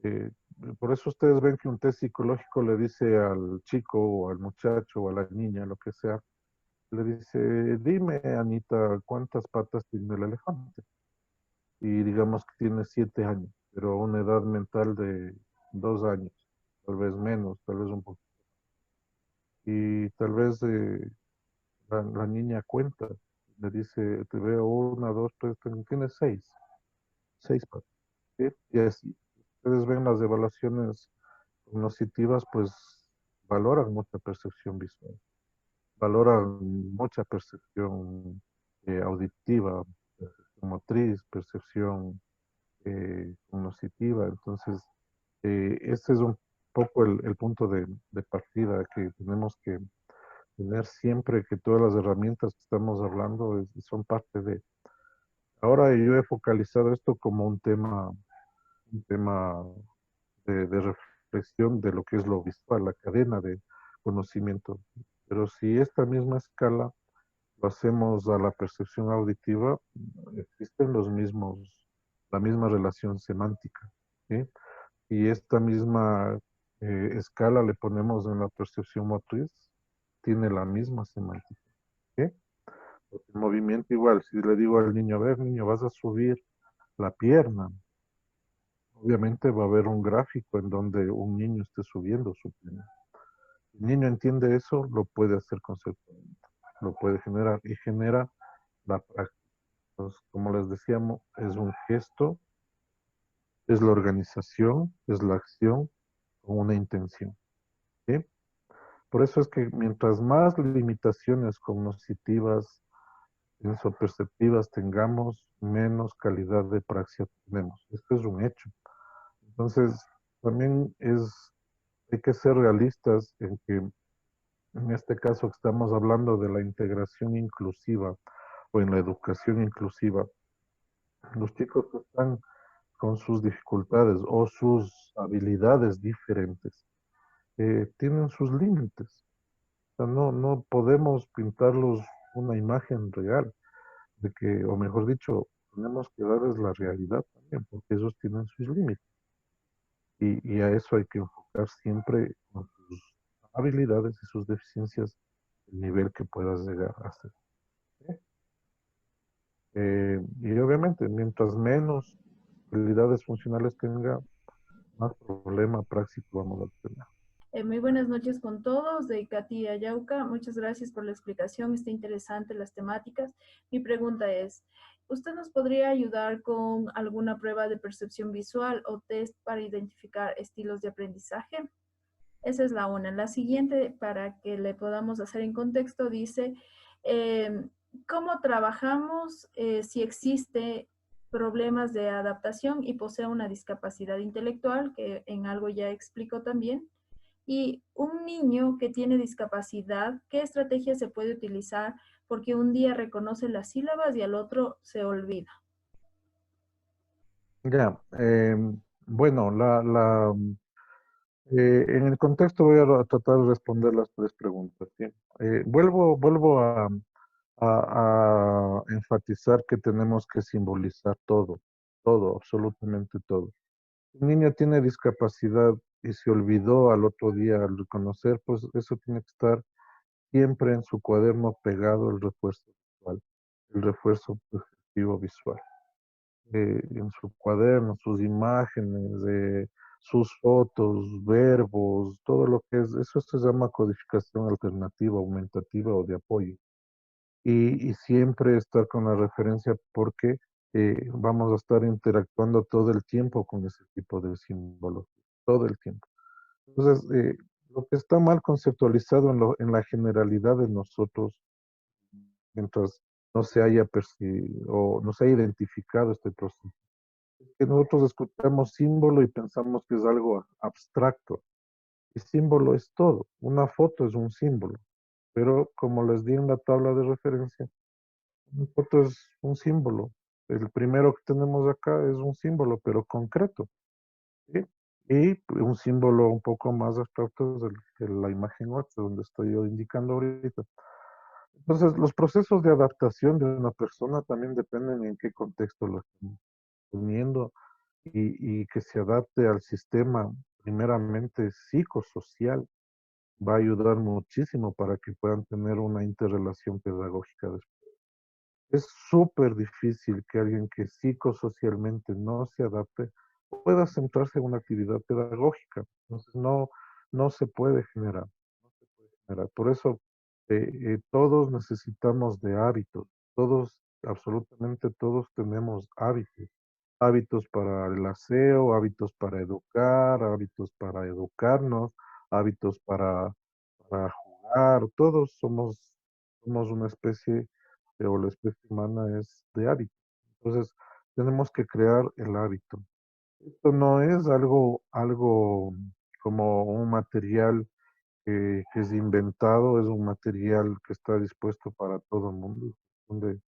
Eh, por eso ustedes ven que un test psicológico le dice al chico o al muchacho o a la niña, lo que sea, le dice, dime, Anita, ¿cuántas patas tiene el elefante? Y digamos que tiene 7 años, pero a una edad mental de 2 años, tal vez menos, tal vez un poco. Y tal vez la niña cuenta, le dice, te veo una, dos, tres, tiene seis patas. ¿Sí? Y así, ustedes ven las evaluaciones cognitivas, pues valoran mucha percepción visual, valoran mucha percepción auditiva, percepción motriz, percepción cognitiva. Entonces, este es un poco el punto de partida que tenemos que tener siempre, que todas las herramientas que estamos hablando son parte de. Ahora yo he focalizado esto como un tema de reflexión de lo que es lo visual, la cadena de conocimiento. Pero si esta misma escala lo hacemos a la percepción auditiva, existen la misma relación semántica, ¿sí? Y esta misma escala le ponemos en la percepción motriz, tiene la misma semántica, ¿sí? Porque el movimiento igual, si le digo al niño, a ver, niño, vas a subir la pierna, obviamente va a haber un gráfico en donde un niño esté subiendo su pierna. El niño entiende eso, lo puede hacer conceptualmente, lo puede generar y genera la práctica. Entonces, como les decíamos, es un gesto, es la organización, es la acción con una intención, ¿sí? Por eso es que mientras más limitaciones cognitivas, perceptivas tengamos, menos calidad de praxia tenemos. Esto es un hecho. Entonces, también hay que ser realistas en que en este caso que estamos hablando de la integración inclusiva o en la educación inclusiva, los chicos que están con sus dificultades o sus habilidades diferentes tienen sus límites. O sea, no podemos pintarlos una imagen real de que, o mejor dicho, tenemos que darles la realidad también, porque ellos tienen sus límites. Y a eso hay que enfocar siempre con sus habilidades y sus deficiencias, el nivel que puedas llegar a ser. ¿Sí? Y obviamente, mientras menos habilidades funcionales tenga, más problema práctico vamos a tener. Muy buenas noches con todos, de Katy Ayauca. Muchas gracias por la explicación, está interesante las temáticas. Mi pregunta es, ¿usted nos podría ayudar con alguna prueba de percepción visual o test para identificar estilos de aprendizaje? Esa es la una. La siguiente, para que le podamos hacer en contexto, dice, ¿cómo trabajamos si existe problemas de adaptación y posee una discapacidad intelectual, que en algo ya explico también? Y un niño que tiene discapacidad, ¿qué estrategia se puede utilizar? Porque un día reconoce las sílabas y al otro se olvida. Ya, bueno, en el contexto voy a tratar de responder las tres preguntas. ¿Sí? Vuelvo a enfatizar que tenemos que simbolizar todo, absolutamente todo. Un niño tiene discapacidad y se olvidó al otro día al reconocer, pues eso tiene que estar siempre en su cuaderno pegado el refuerzo visual, el refuerzo perceptivo visual. En su cuaderno, sus imágenes, sus fotos, verbos, todo lo que es, eso se llama codificación alternativa, aumentativa o de apoyo. Y siempre estar con la referencia porque vamos a estar interactuando todo el tiempo con ese tipo de símbolos, todo el tiempo. Entonces, lo que está mal conceptualizado en la generalidad de nosotros, mientras no se haya o no se haya identificado este proceso, es que nosotros escuchamos símbolo y pensamos que es algo abstracto. Y símbolo es todo. Una foto es un símbolo. Pero como les di en la tabla de referencia, una foto es un símbolo. El primero que tenemos acá es un símbolo, pero concreto. ¿Sí? Y un símbolo un poco más abstracto es la imagen 8, donde estoy yo indicando ahorita. Entonces, los procesos de adaptación de una persona también dependen en qué contexto lo estén teniendo y que se adapte al sistema primeramente psicosocial va a ayudar muchísimo para que puedan tener una interrelación pedagógica después. Es súper difícil que alguien que psicosocialmente no se adapte pueda centrarse en una actividad pedagógica. Entonces, no se puede generar. No se puede generar. Por eso, todos necesitamos de hábitos. Todos, absolutamente todos tenemos hábitos. Hábitos para el aseo, hábitos para educar, hábitos para educarnos, hábitos para jugar. Todos somos una especie, o la especie humana es de hábito. Entonces, tenemos que crear el hábito. Esto no es algo como un material que es inventado, es un material que está dispuesto para todo el mundo, de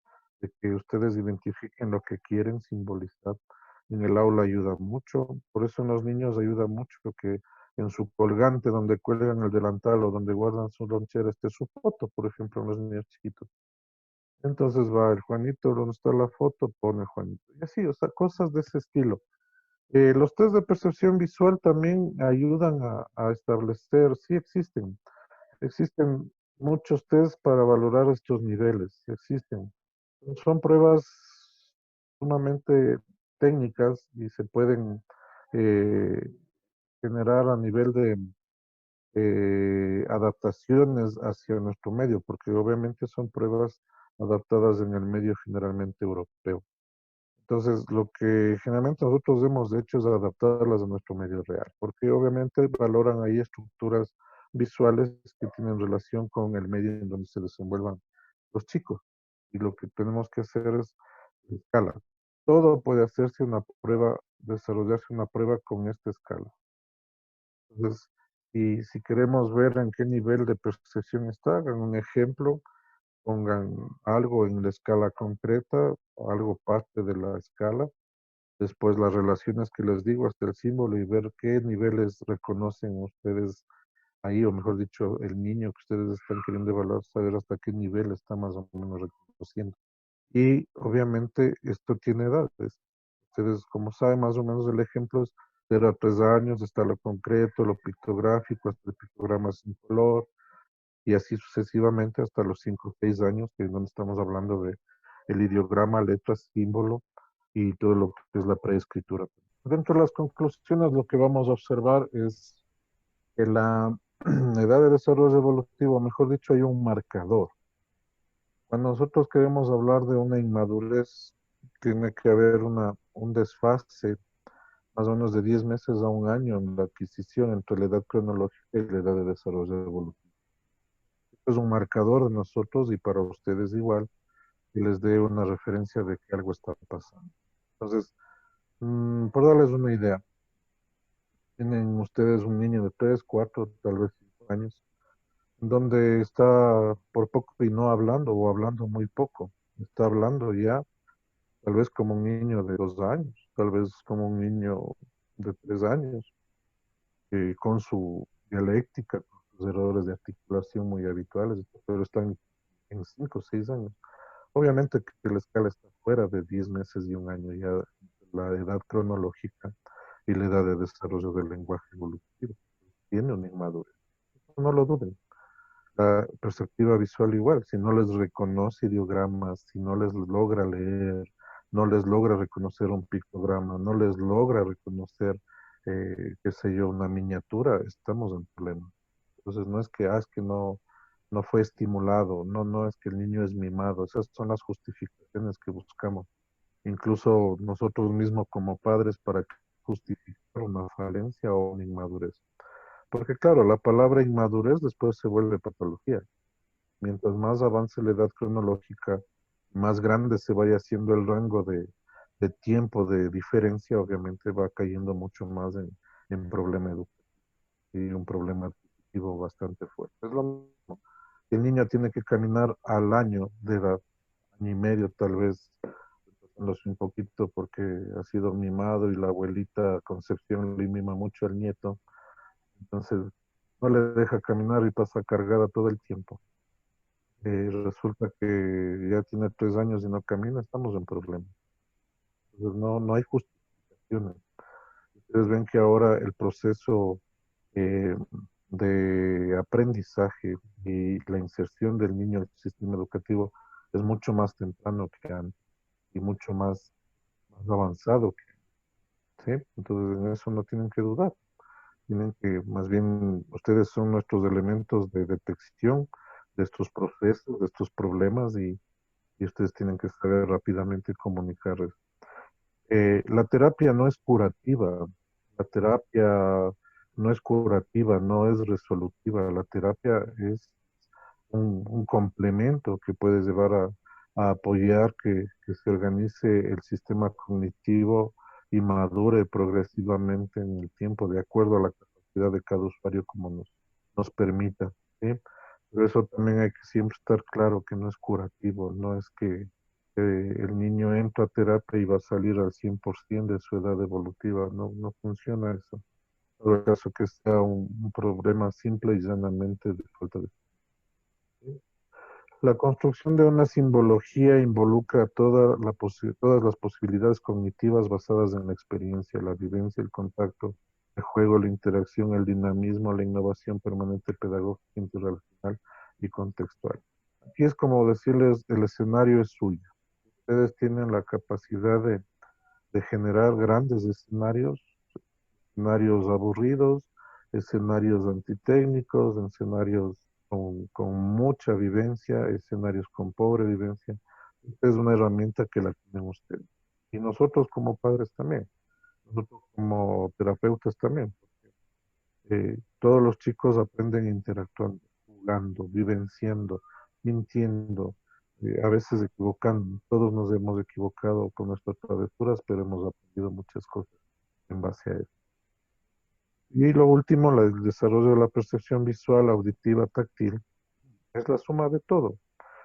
que ustedes identifiquen lo que quieren simbolizar. En el aula ayuda mucho, por eso en los niños ayuda mucho que en su colgante donde cuelgan el delantal o donde guardan su lonchera esté su foto, por ejemplo, en los niños chiquitos. Entonces va el Juanito, donde está la foto, pone Juanito. Y así, o sea, cosas de ese estilo. Los test de percepción visual también ayudan a establecer, sí existen muchos test para valorar estos niveles, sí existen. Son pruebas sumamente técnicas y se pueden eh, generar a nivel de adaptaciones hacia nuestro medio, porque obviamente son pruebas adaptadas en el medio generalmente europeo. Entonces, lo que generalmente nosotros hemos hecho es adaptarlas a nuestro medio real, porque obviamente valoran ahí estructuras visuales que tienen relación con el medio en donde se desenvuelvan los chicos. Y lo que tenemos que hacer es escala. Todo puede hacerse una prueba, desarrollarse una prueba con esta escala. Entonces, y si queremos ver en qué nivel de percepción está, hagan un ejemplo, pongan algo en la escala concreta, o algo parte de la escala, después las relaciones que les digo hasta el símbolo y ver qué niveles reconocen ustedes ahí, o mejor dicho, el niño que ustedes están queriendo evaluar, saber hasta qué nivel está más o menos reconociendo. Y obviamente esto tiene edades. Ustedes, como saben, más o menos el ejemplo es de 0 a 3 años, está lo concreto, lo pictográfico, hasta el pictograma sin color, y así sucesivamente hasta los 5 o 6 años, que es donde estamos hablando de el ideograma, letras, símbolo y todo lo que es la preescritura. Dentro de las conclusiones, lo que vamos a observar es que la edad de desarrollo evolutivo, mejor dicho, hay un marcador. Cuando nosotros queremos hablar de una inmadurez, tiene que haber un desfase más o menos de 10 meses a un año en la adquisición entre la edad cronológica y la edad de desarrollo evolutivo. Esto es un marcador de nosotros y para ustedes igual, que les dé una referencia de que algo está pasando. Entonces, por darles una idea, tienen ustedes un niño de 3, 4, tal vez 5 años, donde está por poco y no hablando o hablando muy poco. Está hablando ya, tal vez como un niño de 2 años, tal vez como un niño de 3 años, con su dialéctica, con sus errores de articulación muy habituales, pero están en 5 o 6 años. Obviamente que la escala está fuera de 10 meses y un año, ya la edad cronológica y la edad de desarrollo del lenguaje evolutivo. Tiene una inmadurez. No lo duden. La perspectiva visual igual, si no les reconoce ideogramas, si no les logra leer, no les logra reconocer un pictograma, no les logra reconocer, qué sé yo, una miniatura, estamos en problemas. Entonces no es que, es que no fue estimulado, no es que el niño es mimado, esas son las justificaciones que buscamos, incluso nosotros mismos como padres para justificar una falencia o una inmadurez. Porque claro, la palabra inmadurez después se vuelve patología. Mientras más avance la edad cronológica, más grande se vaya haciendo el rango de tiempo de diferencia, obviamente va cayendo mucho más en problema educativo y un problema adquisitivo bastante fuerte. Es lo mismo. El niño tiene que caminar al año de edad, año y medio tal vez, lo sé un poquito porque ha sido mimado y la abuelita Concepción le mima mucho al nieto. Entonces, no le deja caminar y pasa cargada todo el tiempo. Resulta que ya tiene 3 años y no camina, estamos en problemas. Entonces, no hay justificaciones. Ustedes ven que ahora el proceso eh, de aprendizaje y la inserción del niño en el sistema educativo es mucho más temprano que antes y mucho más avanzado que, ¿sí? Entonces, en eso no tienen que dudar. Tienen que, más bien, ustedes son nuestros elementos de detección de estos procesos, de estos problemas y ustedes tienen que saber rápidamente comunicarles. La terapia no es curativa, la terapia no es curativa, no es resolutiva, la terapia es un complemento que puede llevar a apoyar que se organice el sistema cognitivo y madure progresivamente en el tiempo, de acuerdo a la capacidad de cada usuario como nos permita, ¿sí? Pero eso también hay que siempre estar claro que no es curativo, no es que el niño entra a terapia y va a salir al 100% de su edad evolutiva, no funciona eso. En todo caso que sea un problema simple y llanamente de falta de... La construcción de una simbología involucra todas las posibilidades cognitivas basadas en la experiencia, la vivencia, el contacto, el juego, la interacción, el dinamismo, la innovación permanente pedagógica, interrelacional y contextual. Aquí es como decirles, el escenario es suyo. Ustedes tienen la capacidad de generar grandes escenarios, escenarios aburridos, escenarios antitécnicos, escenarios con mucha vivencia, escenarios con pobre vivencia. Es una herramienta que la tienen ustedes. Y nosotros como padres también, nosotros como terapeutas también. Todos los chicos aprenden interactuando, jugando, vivenciando, mintiendo, a veces equivocando. Todos nos hemos equivocado con nuestras travesuras, pero hemos aprendido muchas cosas en base a eso. Y lo último, el desarrollo de la percepción visual, auditiva, táctil, es la suma de todo.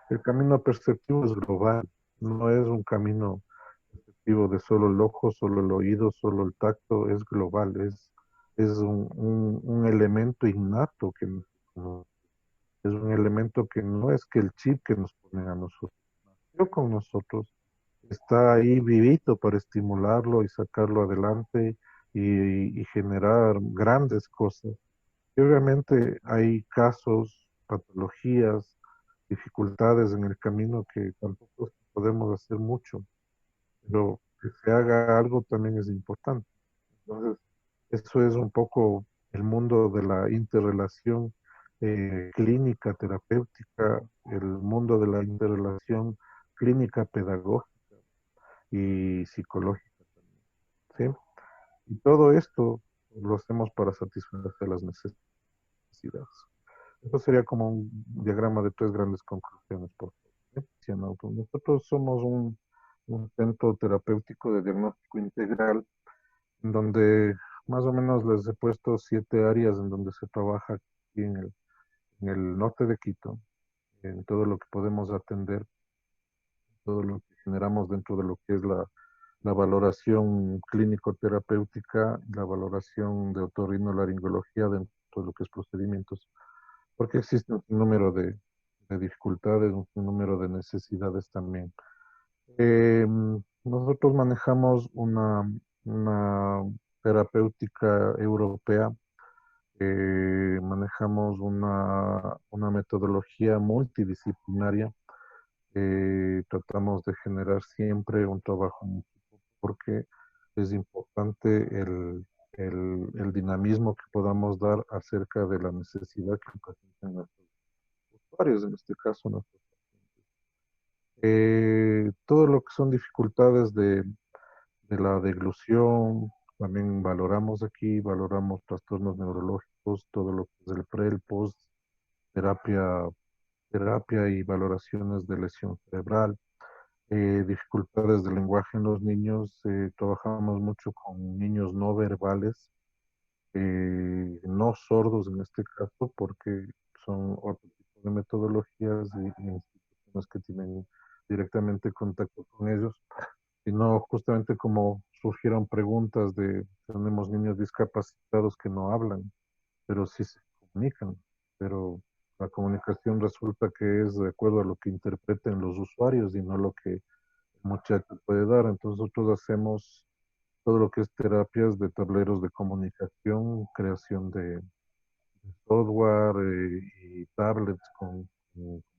El camino perceptivo es global, no es un camino perceptivo de solo el ojo, solo el oído, solo el tacto, es global, es un elemento innato es un elemento que no es que el chip que nos ponen a nosotros, nació con nosotros, está ahí vivito para estimularlo y sacarlo adelante y generar grandes cosas. Y obviamente hay casos, patologías, dificultades en el camino que tampoco podemos hacer mucho, pero que se haga algo también es importante. Entonces, eso es un poco el mundo de la interrelación clínica terapéutica, el mundo de la interrelación clínica pedagógica y psicológica también, ¿sí? Y todo esto lo hacemos para satisfacer las necesidades. Eso sería como un diagrama de 3 grandes conclusiones, por favor, ¿sí? Nosotros somos un centro terapéutico de diagnóstico integral, en donde más o menos les he puesto 7 áreas en donde se trabaja aquí en el norte de Quito, en todo lo que podemos atender, todo lo que generamos dentro de lo que es la valoración clínico-terapéutica, la valoración de otorrinolaringología dentro de lo que es procedimientos, porque existe un número de dificultades, un número de necesidades también. Eh, Nosotros manejamos una terapéutica europea, manejamos una metodología multidisciplinaria, tratamos de generar siempre un trabajo en equipo porque es importante el dinamismo que podamos dar acerca de la necesidad que presentan nuestros usuarios, en este caso nuestros pacientes. Todo lo que son dificultades de la deglución, también valoramos aquí, valoramos trastornos neurológicos, todo lo que es el pre, el post, terapia, terapia y valoraciones de lesión cerebral, dificultades de lenguaje en los niños, trabajamos mucho con niños no verbales, no sordos en este caso, porque son otro tipo de metodologías y instituciones que tienen directamente contacto con ellos. sino justamente como surgieron preguntas de, tenemos niños discapacitados que no hablan, pero sí se comunican, pero la comunicación resulta que es de acuerdo a lo que interpreten los usuarios y no lo que el muchacho puede dar. Entonces nosotros hacemos todo lo que es terapias de tableros de comunicación, creación de software y tablets con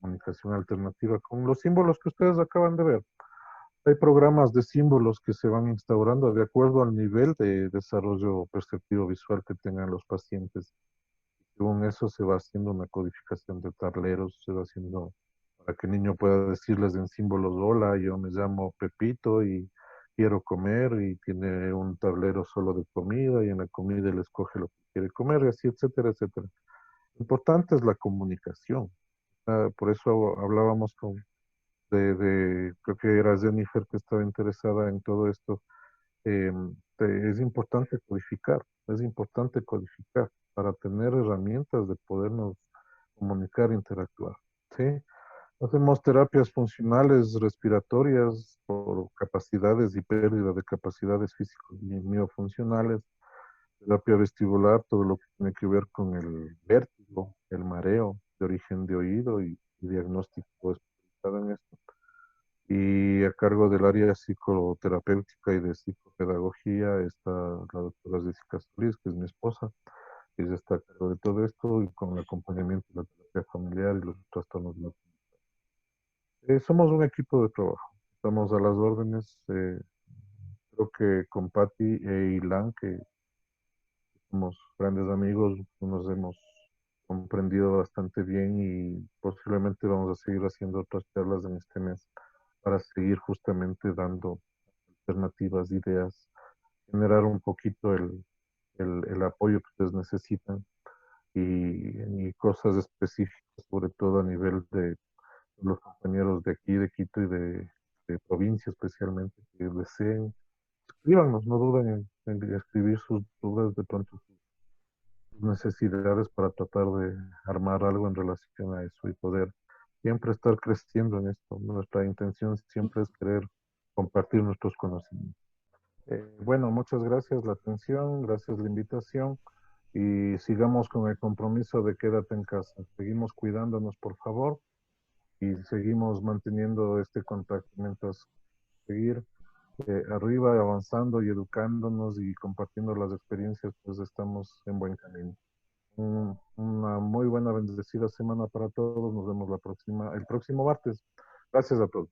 comunicación alternativa, con los símbolos que ustedes acaban de ver. Hay programas de símbolos que se van instaurando de acuerdo al nivel de desarrollo perceptivo visual que tengan los pacientes. Según eso se va haciendo una codificación de tableros, se va haciendo para que el niño pueda decirles en símbolos, hola, yo me llamo Pepito y quiero comer, y tiene un tablero solo de comida y en la comida él escoge lo que quiere comer y así, etcétera, etcétera. Lo importante es la comunicación. Por eso hablábamos creo que era Jennifer que estaba interesada en todo esto. Es importante codificar, es importante codificar para tener herramientas de podernos comunicar, interactuar. ¿Sí? Hacemos terapias funcionales respiratorias por capacidades y pérdida de capacidades físicas y miofuncionales, terapia vestibular, todo lo que tiene que ver con el vértigo, el mareo de origen de oído y diagnóstico especializado en esto. Y a cargo del área psicoterapéutica y de psicopedagogía está la doctora Jessica Solís, que es mi esposa. Ella está a cargo de todo esto y con el acompañamiento de la terapia familiar y los trastornos de la somos un equipo de trabajo. Estamos a las órdenes. Creo que con Patti e Ilan, que somos grandes amigos, nos hemos comprendido bastante bien y posiblemente vamos a seguir haciendo otras charlas en este mes para seguir justamente dando alternativas, ideas, generar un poquito el apoyo que ustedes necesitan y cosas específicas, sobre todo a nivel de los compañeros de aquí, de Quito y de provincia especialmente, que deseen, escríbanos, no duden en escribir sus dudas, de pronto sus necesidades para tratar de armar algo en relación a eso y poder siempre estar creciendo en esto. Nuestra intención siempre es querer compartir nuestros conocimientos. Bueno, muchas gracias la atención, gracias la invitación y sigamos con el compromiso de quédate en casa. Seguimos cuidándonos, por favor, y seguimos manteniendo este contacto mientras seguir arriba, avanzando y educándonos y compartiendo las experiencias, pues estamos en buen camino. Una muy buena, bendecida semana para todos. Nos vemos el próximo martes. Gracias a todos.